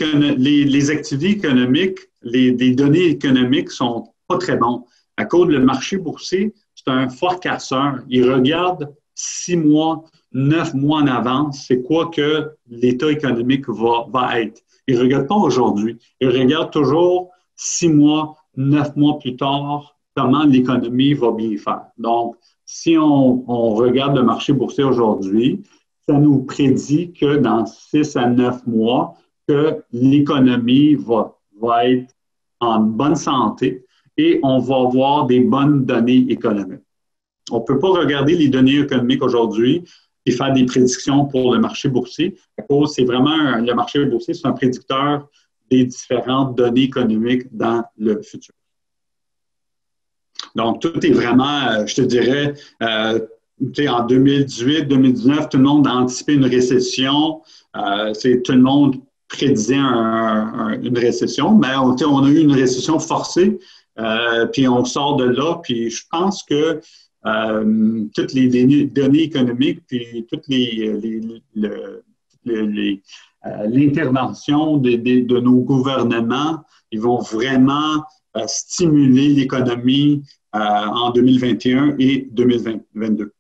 activités économiques, les données économiques sont pas très bonnes. À cause du marché boursier, c'est un forecasteur. Il regarde 6 mois, 9 mois en avance, c'est quoi que l'état économique va être. Il ne regarde pas aujourd'hui. Il regarde toujours 6 mois, 9 mois plus tard, comment l'économie va bien faire. Donc, si on regarde le marché boursier aujourd'hui, ça nous prédit que dans 6 à 9 mois, que l'économie va être en bonne santé et on va avoir des bonnes données économiques. On ne peut pas regarder les données économiques aujourd'hui et faire des prédictions pour le marché boursier. À cause, c'est vraiment le marché boursier, c'est un prédicteur des différentes données économiques dans le futur. Donc, tout est vraiment, je te dirais, en 2018, 2019, tout le monde a anticipé une récession. Tout le monde prédisait une récession, mais on a eu une récession forcée, puis on sort de là, puis je pense que toutes les données économiques, puis toutes l'intervention de nos gouvernements, ils vont vraiment stimuler l'économie en 2021 et 2022.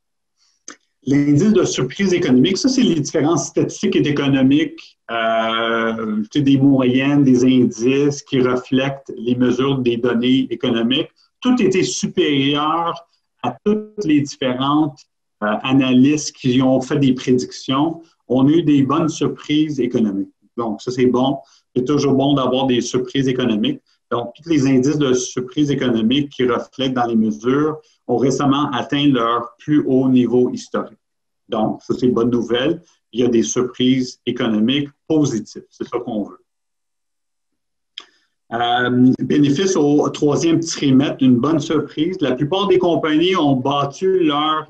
L'indice de surprise économique, ça, c'est les différentes statistiques économiques, des moyennes, des indices qui reflètent les mesures des données économiques. Tout était supérieur à toutes les différentes analystes qui ont fait des prédictions. On a eu des bonnes surprises économiques. Donc, ça, c'est bon. C'est toujours bon d'avoir des surprises économiques. Donc, tous les indices de surprise économique qui reflètent dans les mesures ont récemment atteint leur plus haut niveau historique. Donc, ça, c'est une bonne nouvelle. Il y a des surprises économiques positives. C'est ça qu'on veut. Bénéfice au troisième trimestre, une bonne surprise. La plupart des compagnies ont battu leur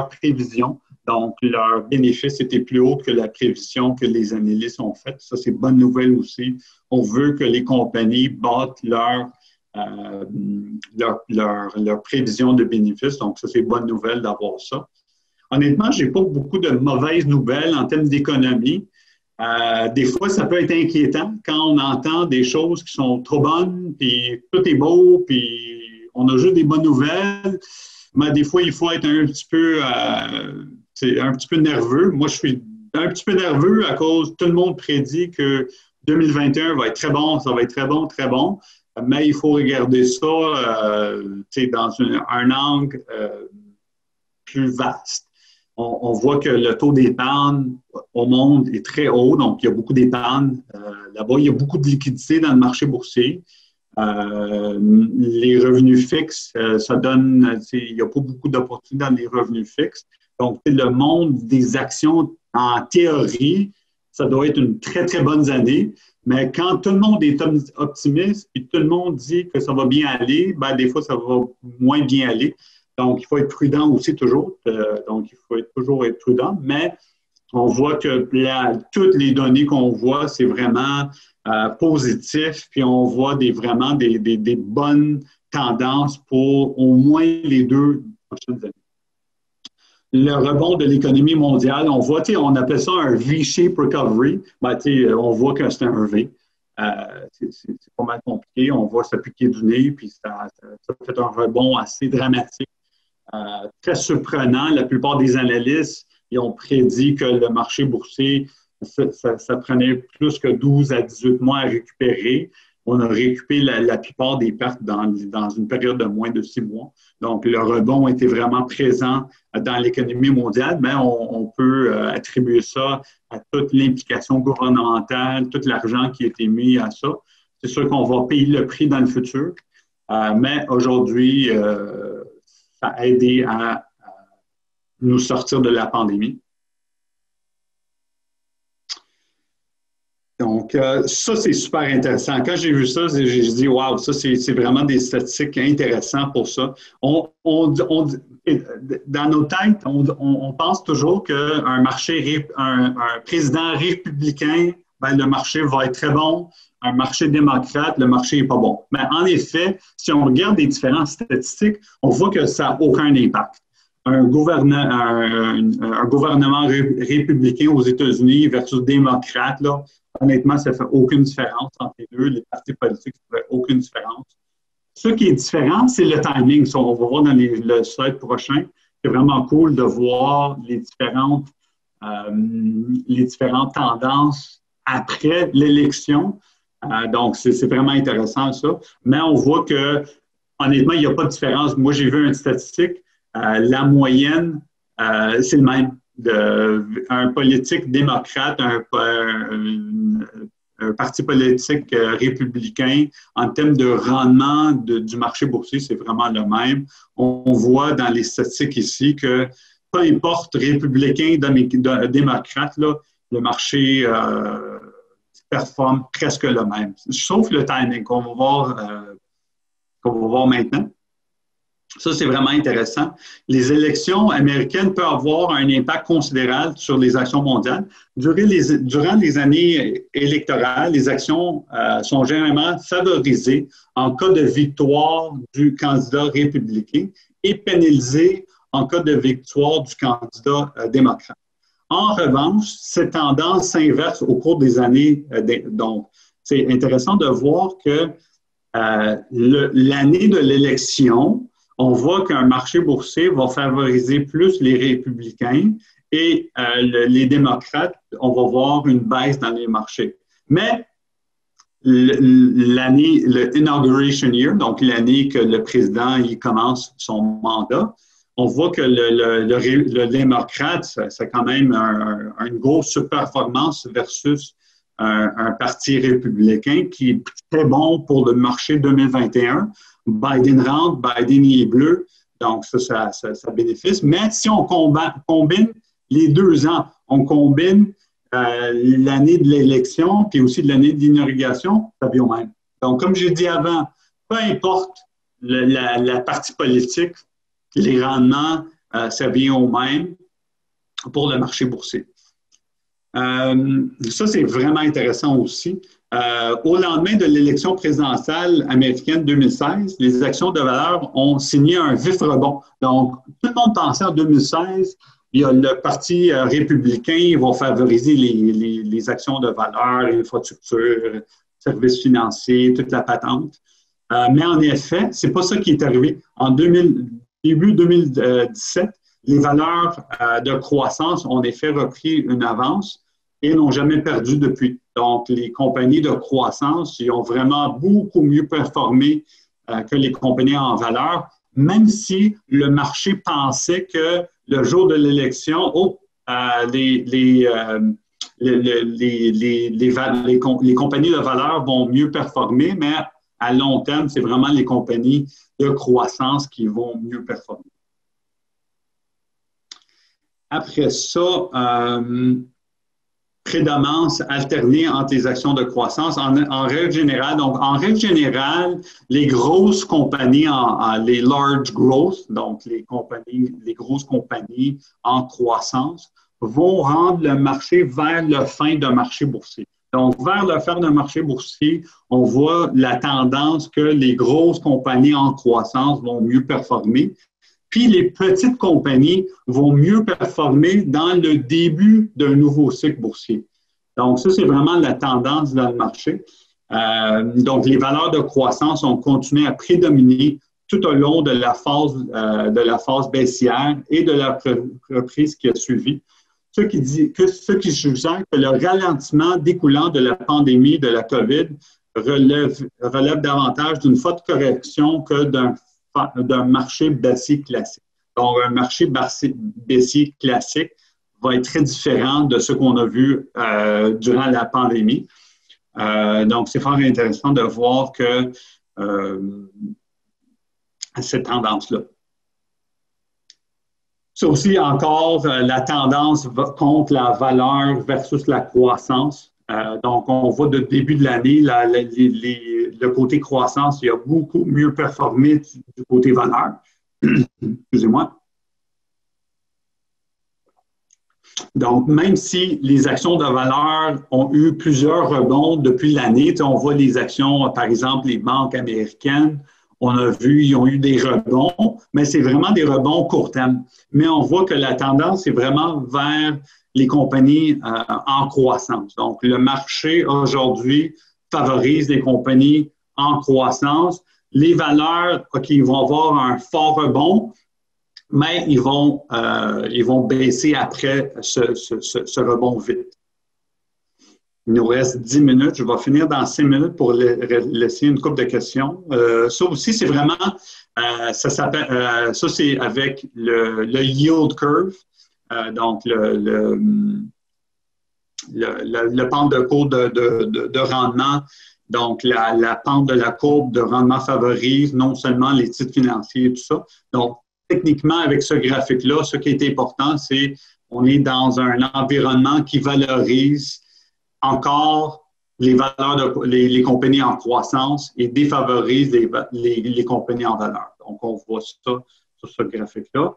prévision. Donc, leur bénéfice était plus haut que la prévision que les analystes ont faite. Ça, c'est bonne nouvelle aussi. On veut que les compagnies battent leur prévision de bénéfices. Donc, ça, c'est bonne nouvelle d'avoir ça. Honnêtement, je n'ai pas beaucoup de mauvaises nouvelles en termes d'économie. Des fois, ça peut être inquiétant quand on entend des choses qui sont trop bonnes, puis tout est beau, puis on a juste des bonnes nouvelles. Mais des fois, il faut être un petit peu nerveux. Moi, je suis un petit peu nerveux à cause tout le monde prédit que 2021 va être très bon, ça va être très bon, très bon. Mais il faut regarder ça dans un angle plus vaste. On voit que le taux d'épargne au monde est très haut, donc il y a beaucoup d'épargne là-bas. Il y a beaucoup de liquidités dans le marché boursier. Les revenus fixes, ça donne, il n'y a pas beaucoup d'opportunités dans les revenus fixes. Donc, le monde des actions, en théorie, ça doit être une très, très bonne année. Mais quand tout le monde est optimiste et tout le monde dit que ça va bien aller, ben, des fois, ça va moins bien aller. Donc, il faut être prudent aussi toujours. Donc, il faut toujours être prudent. Mais on voit que toutes les données qu'on voit, c'est vraiment positif. Puis, on voit vraiment des bonnes tendances pour au moins les 2 prochaines années. Le rebond de l'économie mondiale, on voit, on appelle ça un V-shape recovery. Ben, on voit que c'est un V. C'est pas mal compliqué. On voit ça piquer du nez, puis ça fait un rebond assez dramatique. Très surprenant. La plupart des analystes ils ont prédit que le marché boursier, ça prenait plus que 12 à 18 mois à récupérer. On a récupéré la plupart des pertes dans une période de moins de 6 mois. Donc, le rebond était vraiment présent dans l'économie mondiale, mais on peut attribuer ça à toute l'implication gouvernementale, tout l'argent qui a été mis à ça. C'est sûr qu'on va payer le prix dans le futur, mais aujourd'hui, ça a aidé à nous sortir de la pandémie. Donc, ça, c'est super intéressant. Quand j'ai vu ça, j'ai dit, waouh, ça, c'est vraiment des statistiques intéressantes pour ça. Dans nos têtes, on pense toujours qu'un un président républicain, ben, le marché va être très bon. Un marché démocrate, le marché n'est pas bon. Mais en effet, si on regarde les différentes statistiques, on voit que ça n'a aucun impact. Un gouvernement républicain aux États-Unis versus démocrate, là, honnêtement, ça ne fait aucune différence entre les deux. Les partis politiques, ça ne fait aucune différence. Ce qui est différent, c'est le timing. Ça, on va voir dans le slide prochain. C'est vraiment cool de voir les différentes tendances après l'élection. Donc, c'est vraiment intéressant, ça. Mais on voit que, honnêtement, il n'y a pas de différence. Moi, j'ai vu une statistique. La moyenne, c'est le même. Un politique démocrate, un parti politique républicain, en termes de rendement du marché boursier, c'est vraiment le même. On voit dans les statistiques ici que peu importe républicain, démocrate, là, le marché performe presque le même, sauf le timing qu'on va voir maintenant. Ça, c'est vraiment intéressant. Les élections américaines peuvent avoir un impact considérable sur les actions mondiales. Durant les années électorales, les actions sont généralement favorisées en cas de victoire du candidat républicain et pénalisées en cas de victoire du candidat démocrate. En revanche, cette tendance s'inverse au cours des années. Donc, c'est intéressant de voir que l'année de l'élection, on voit qu'un marché boursier va favoriser plus les républicains et les démocrates, on va voir une baisse dans les marchés. Mais le inauguration year, donc l'année que le président il commence son mandat, on voit que le démocrate, c'est quand même une grosse surperformance versus un parti républicain qui est très bon pour le marché 2021. Biden rentre, Biden y est bleu, donc ça bénéficie. Mais si on combine les 2 ans, on combine l'année de l'élection puis aussi de l'année d'inauguration, ça vient au même. Donc, comme j'ai dit avant, peu importe la partie politique, les rendements, ça vient au même pour le marché boursier. Ça, c'est vraiment intéressant aussi. Au lendemain de l'élection présidentielle américaine 2016, les actions de valeur ont signé un vif rebond. Donc, tout le monde pensait en 2016, il y a le Parti républicain va favoriser les actions de valeur, infrastructure, services financiers, toute la patente. Mais en effet, ce n'est pas ça qui est arrivé. En début 2017, les valeurs de croissance ont en effet repris une avance et n'ont jamais perdu depuis. Donc, les compagnies de croissance, ils ont vraiment beaucoup mieux performé que les compagnies en valeur, même si le marché pensait que le jour de l'élection, les compagnies de valeur vont mieux performer, mais à long terme, c'est vraiment les compagnies de croissance qui vont mieux performer. Après ça, prédominance alternée entre les actions de croissance en règle générale. Donc, en règle générale, les grosses compagnies, les large growth, donc les grosses compagnies en croissance, vont rendre le marché vers le fin d'un marché boursier. Donc, vers le fin d'un marché boursier, on voit la tendance que les grosses compagnies en croissance vont mieux performer. Puis les petites compagnies vont mieux performer dans le début d'un nouveau cycle boursier. Donc, ça, c'est vraiment la tendance dans le marché. Donc, les valeurs de croissance ont continué à prédominer tout au long de la phase baissière et de la reprise qui a suivi. Ce qui suggère que le ralentissement découlant de la pandémie de la COVID relève davantage d'une forte correction que d'un marché baissier classique. Donc, un marché baissier classique va être très différent de ce qu'on a vu durant la pandémie. Donc, c'est fort intéressant de voir que cette tendance-là. C'est aussi encore la tendance contre la valeur versus la croissance. Donc, on voit de début de l'année, le côté croissance, il a beaucoup mieux performé du côté valeur. Excusez-moi. Donc, même si les actions de valeur ont eu plusieurs rebonds depuis l'année, on voit les actions, par exemple, les banques américaines, on a vu, ils ont eu des rebonds, mais c'est vraiment des rebonds court terme. Mais on voit que la tendance est vraiment vers les compagnies en croissance. Donc, le marché aujourd'hui favorise les compagnies en croissance. Les valeurs, OK, ils vont avoir un fort rebond, mais ils vont baisser après ce rebond vite. Il nous reste 10 minutes. Je vais finir dans 5 minutes pour laisser une couple de questions. Ça aussi, c'est vraiment, ça c'est avec le yield curve, donc le pente de courbe de rendement. Donc, la pente de la courbe de rendement favorise non seulement les titres financiers et tout ça. Donc, techniquement, avec ce graphique-là, ce qui est important, c'est qu'on est dans un environnement qui valorise encore les valeurs les compagnies en croissance et défavorise les compagnies en valeur. Donc, on voit ça sur ce graphique-là.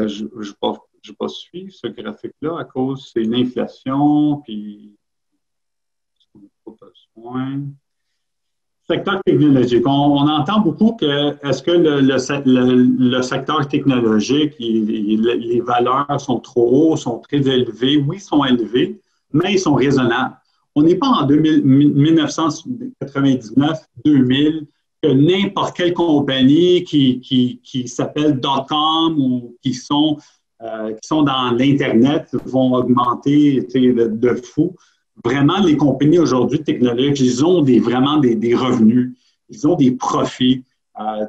Je ne vais pas suivre ce graphique-là à cause c'est l'inflation, puis on n'a pas besoin. Secteur technologique. On entend beaucoup que est-ce que le secteur technologique, les valeurs sont trop hauts, sont très élevées? Oui, ils sont élevés, mais ils sont raisonnables. On n'est pas en 1999-2000 que n'importe quelle compagnie qui s'appelle .com ou qui sont dans l'Internet vont augmenter de fou. Vraiment, les compagnies aujourd'hui technologiques, ils ont vraiment des revenus, ils ont des profits.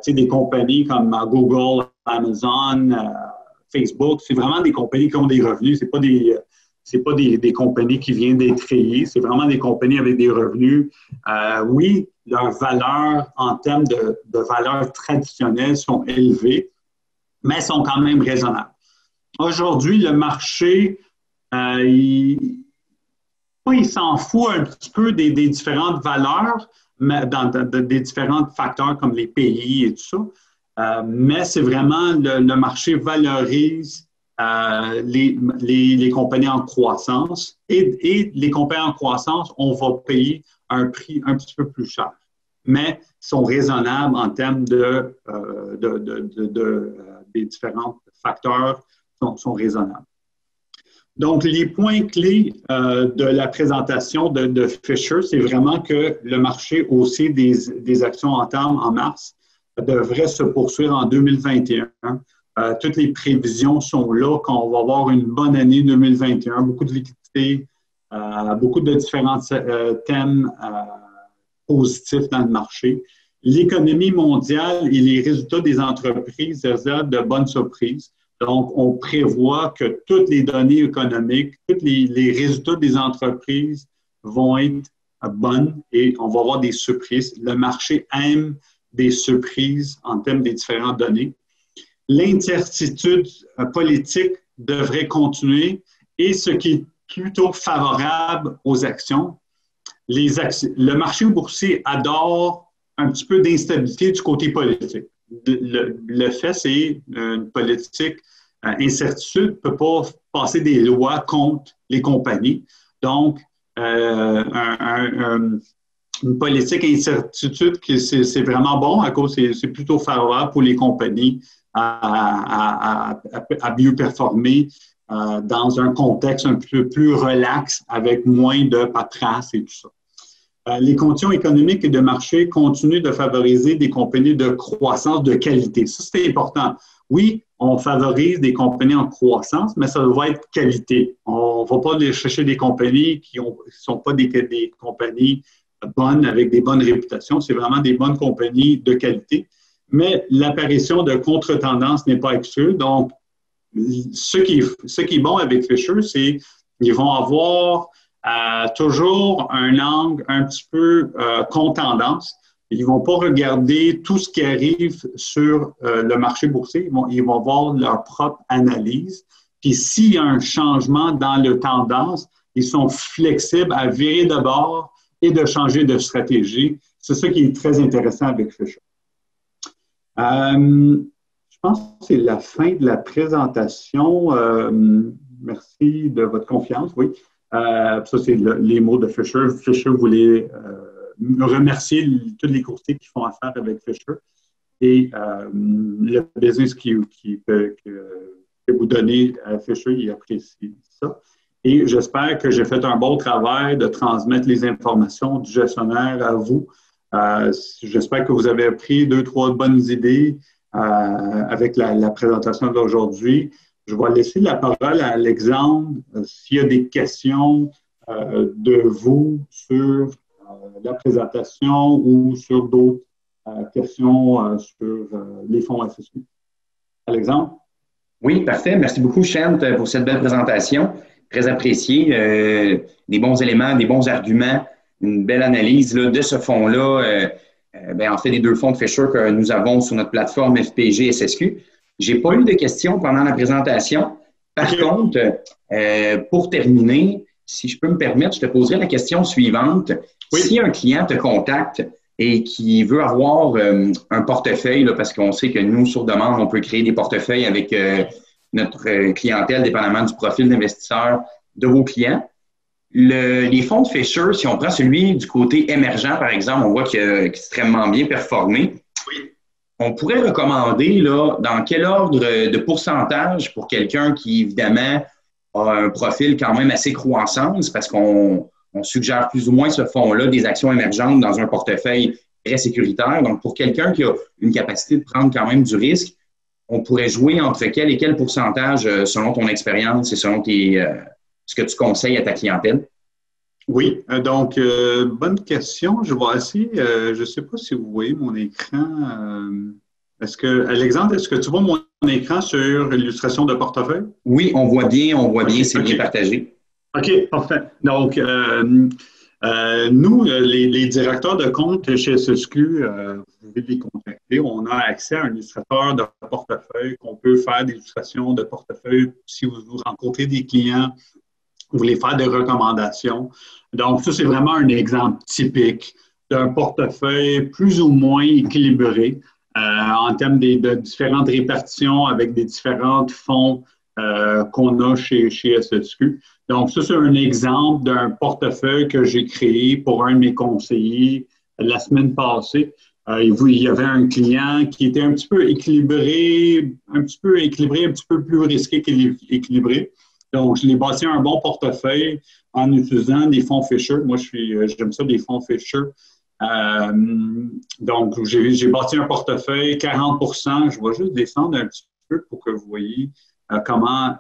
Des compagnies comme Google, Amazon, Facebook, c'est vraiment des compagnies qui ont des revenus. Ce n'est pas des c'est pas des compagnies qui viennent d'être créées, c'est vraiment des compagnies avec des revenus. Oui, leurs valeurs en termes de valeurs traditionnelles sont élevées, mais sont quand même raisonnables. Aujourd'hui, le marché, il s'en fout un petit peu des différentes valeurs, mais des différents facteurs comme les pays et tout ça. Mais c'est vraiment le marché valorise les compagnies en croissance et les compagnies en croissance, on va payer un prix un petit peu plus cher, mais sont raisonnables en termes des différents facteurs sont raisonnables. Donc, les points clés de la présentation de Fisher, c'est vraiment que le marché haussier des actions en mars devrait se poursuivre en 2021. Toutes les prévisions sont là qu'on va avoir une bonne année 2021, beaucoup de liquidités, beaucoup de différents thèmes positifs dans le marché. L'économie mondiale et les résultats des entreprises réservent de bonnes surprises. Donc, on prévoit que toutes les données économiques, tous les résultats des entreprises vont être bonnes et on va avoir des surprises. Le marché aime des surprises en termes des différentes données. L'incertitude politique devrait continuer et ce qui est plutôt favorable aux actions. Le marché boursier adore un petit peu d'instabilité du côté politique. Le fait, c'est une politique incertitude ne peut pas passer des lois contre les compagnies. Donc, une politique incertitude, c'est vraiment bon à cause c'est plutôt favorable pour les compagnies à mieux performer dans un contexte un peu plus relax avec moins de paperasse et tout ça. Les conditions économiques et de marché continuent de favoriser des compagnies de croissance de qualité. Ça, c'est important. Oui, on favorise des compagnies en croissance, mais ça doit être qualité. On ne va pas aller chercher des compagnies qui ne sont pas des compagnies bonnes avec des bonnes réputations. C'est vraiment des bonnes compagnies de qualité. Mais l'apparition de contre-tendances n'est pas exclue. Donc, ce qui est bon avec Fisher, c'est qu'ils vont avoir toujours un angle un petit peu contre-tendance. Ils ne vont pas regarder tout ce qui arrive sur le marché boursier. Ils vont avoir leur propre analyse. Puis s'il y a un changement dans le tendance, ils sont flexibles à virer de bord et de changer de stratégie. C'est ça qui est très intéressant avec Fisher. Je pense que c'est la fin de la présentation. Merci de votre confiance. Oui. Ça, c'est les mots de Fisher. Fisher voulait remercier tous les courtiers qui font affaire avec Fisher et le business que vous donnez à Fisher, il apprécie ça. Et j'espère que j'ai fait un bon travail de transmettre les informations du gestionnaire à vous. J'espère que vous avez pris 2-3 bonnes idées avec la présentation d'aujourd'hui. Je vais laisser la parole à Alexandre s'il y a des questions de vous sur la présentation ou sur d'autres questions sur les fonds FSU. Alexandre? Oui, parfait. Merci beaucoup, Chant, pour cette belle présentation. Très apprécié. Des bons éléments, des bons arguments, une belle analyse là, de ce fonds-là. En fait, des deux fonds de Fisher que nous avons sur notre plateforme FPG SSQ. Je n'ai pas eu de questions pendant la présentation. Par contre, pour terminer, si je peux me permettre, je te poserai la question suivante. Oui. Si un client te contacte et qui veut avoir un portefeuille, là, parce qu'on sait que nous, sur demande, on peut créer des portefeuilles avec notre clientèle, dépendamment du profil d'investisseur de vos clients. Les fonds de Fisher, si on prend celui du côté émergent, par exemple, on voit qu'il a extrêmement bien performé. Oui. On pourrait recommander, là, dans quel ordre de pourcentage pour quelqu'un qui, évidemment, a un profil quand même assez croissance, parce qu'on suggère plus ou moins ce fonds-là, des actions émergentes dans un portefeuille très sécuritaire. Donc, pour quelqu'un qui a une capacité de prendre quand même du risque, on pourrait jouer entre quel et quel pourcentage selon ton expérience et selon ce que tu conseilles à ta clientèle? Oui, donc, bonne question. Je vais essayer, je ne sais pas si vous voyez mon écran. Alexandre, est-ce que tu vois mon écran sur l'illustration de portefeuille? Oui, on voit bien, c'est bien partagé. OK, parfait. Donc, nous, les directeurs de compte chez SSQ, vous pouvez les contacter. On a accès à un illustrateur de portefeuille qu'on peut faire des illustrations de portefeuille si vous rencontrez des clients, vous voulez faire des recommandations. Donc, ça, c'est vraiment un exemple typique d'un portefeuille plus ou moins équilibré en termes de différentes répartitions avec des différents fonds qu'on a chez SSQ. Donc, ça, c'est un exemple d'un portefeuille que j'ai créé pour un de mes conseillers la semaine passée. Il y avait un client qui était un petit peu équilibré, un petit peu plus risqué qu'équilibré. Donc, je l'ai bâti un bon portefeuille en utilisant des fonds Fisher. Moi, j'aime ça, des fonds Fisher. Donc, j'ai bâti un portefeuille 40 %. Je vais juste descendre un petit peu pour que vous voyez comment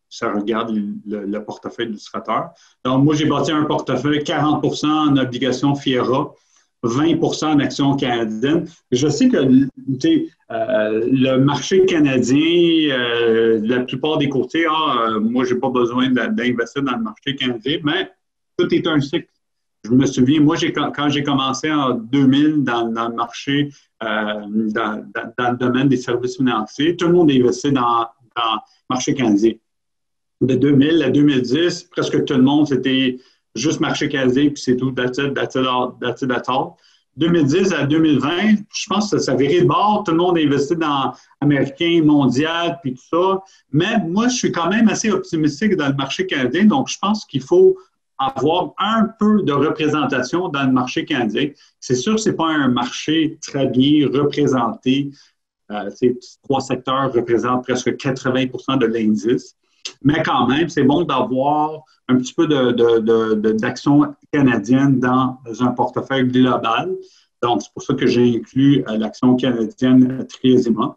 ça regarde le portefeuille d'illustrateur. Donc, moi, j'ai bâti un portefeuille 40 % en obligations FIERA, 20 % en actions canadiennes. Je sais que le marché canadien, la plupart des côtés, moi, je n'ai pas besoin d'investir dans le marché canadien, mais tout est un cycle. Je me souviens, moi, quand j'ai commencé en 2000 dans le marché, dans le domaine des services financiers, tout le monde investit dans le marché canadien. De 2000 à 2010, presque tout le monde, c'était juste marché canadien, puis c'est tout, that's it. 2010 à 2020, je pense que ça virait de bord. Tout le monde investit dans américain, mondial, puis tout ça. Mais moi, je suis quand même assez optimistique dans le marché canadien, donc je pense qu'il faut avoir un peu de représentation dans le marché canadien. C'est sûr que ce n'est pas un marché très bien représenté. Ces trois secteurs représentent presque 80 % de l'indice. Mais quand même, c'est bon d'avoir un petit peu d'actions canadiennes dans un portefeuille global. Donc, c'est pour ça que j'ai inclus l'action canadienne Trésima.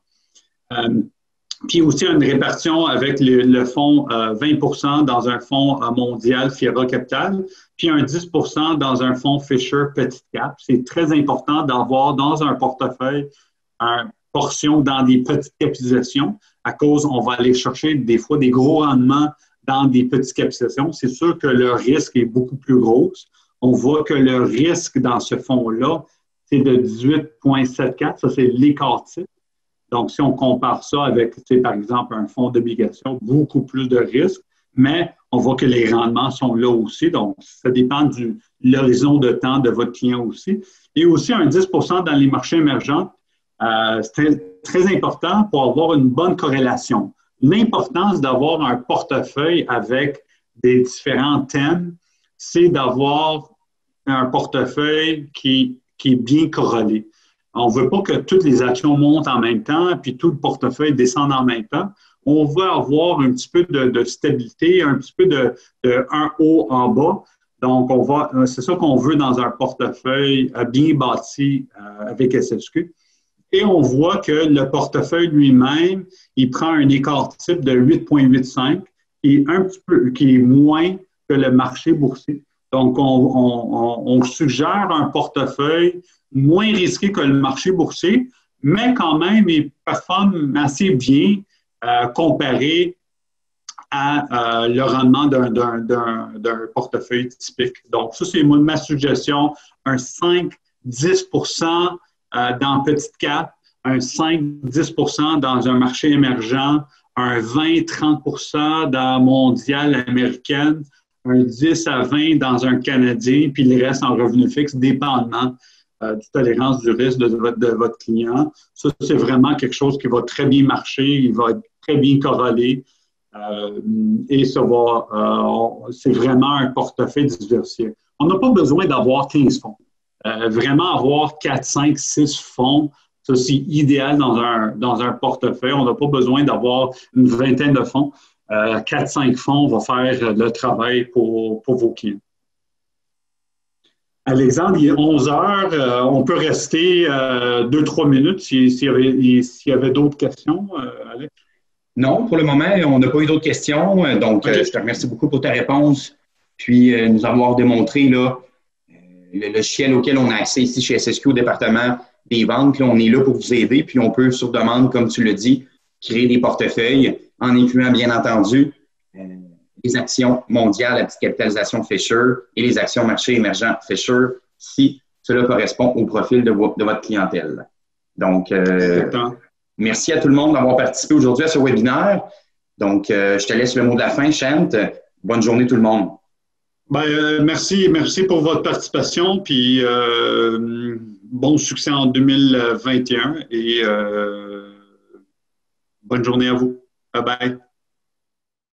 Puis aussi une répartition avec le fonds 20 % dans un fonds mondial Fiera Capital, puis un 10 % dans un fonds Fisher Petit Cap. C'est très important d'avoir dans un portefeuille une portion dans des petites capitalisations. À cause, on va aller chercher des fois des gros rendements dans des petites capitalisations. C'est sûr que le risque est beaucoup plus gros. On voit que le risque dans ce fonds-là, c'est de 18,74. Ça, c'est l'écart type. Donc, si on compare ça avec, par exemple, un fonds d'obligation, beaucoup plus de risques, mais on voit que les rendements sont là aussi. Donc, ça dépend de l'horizon de temps de votre client aussi. Et aussi un 10 % dans les marchés émergents. C'est très important pour avoir une bonne corrélation. L'importance d'avoir un portefeuille avec des différents thèmes, c'est d'avoir un portefeuille qui est bien corrélé. On ne veut pas que toutes les actions montent en même temps puis tout le portefeuille descende en même temps. On veut avoir un petit peu de stabilité, un petit peu de un haut en bas. Donc, c'est ça qu'on veut dans un portefeuille bien bâti avec SSQ. Et on voit que le portefeuille lui-même, il prend un écart type de 8,85 qui est moins que le marché boursier. Donc, on suggère un portefeuille moins risqué que le marché boursier, mais quand même, il performe assez bien comparé à le rendement d'un portefeuille typique. Donc, ça, c'est ma suggestion, un 5-10 % dans petite cap, un 5-10 % dans un marché émergent, un 20-30 % dans mondial américaine, un 10 à 20 dans un Canadien, puis le reste en revenu fixe, dépendamment du tolérance du risque de votre client. Ça, c'est vraiment quelque chose qui va très bien marcher, il va être très bien corrélé et ça c'est vraiment un portefeuille diversifié. On n'a pas besoin d'avoir 15 fonds. Vraiment avoir 4, 5, 6 fonds, ça c'est idéal dans un portefeuille. On n'a pas besoin d'avoir une vingtaine de fonds. 4, 5 fonds va faire le travail pour vos clients. Alexandre, il est 11 heures. On peut rester 2-3 minutes s'il y avait d'autres questions, Alex. Non, pour le moment, on n'a pas eu d'autres questions. Donc, okay. Je te remercie beaucoup pour ta réponse. Puis, nous avoir démontré là, le logiciel auquel on a accès ici chez SSQ au département des ventes. Là, on est là pour vous aider. Puis, on peut, sur demande, comme tu l'as dit, créer des portefeuilles en incluant, bien entendu, les actions mondiales à petite capitalisation Fisher et les actions marché émergent Fisher si cela correspond au profil de votre clientèle. Donc, merci à tout le monde d'avoir participé aujourd'hui à ce webinaire. Donc, je te laisse le mot de la fin, Chant. Bonne journée tout le monde. Merci pour votre participation, puis bon succès en 2021 et bonne journée à vous. Bye bye.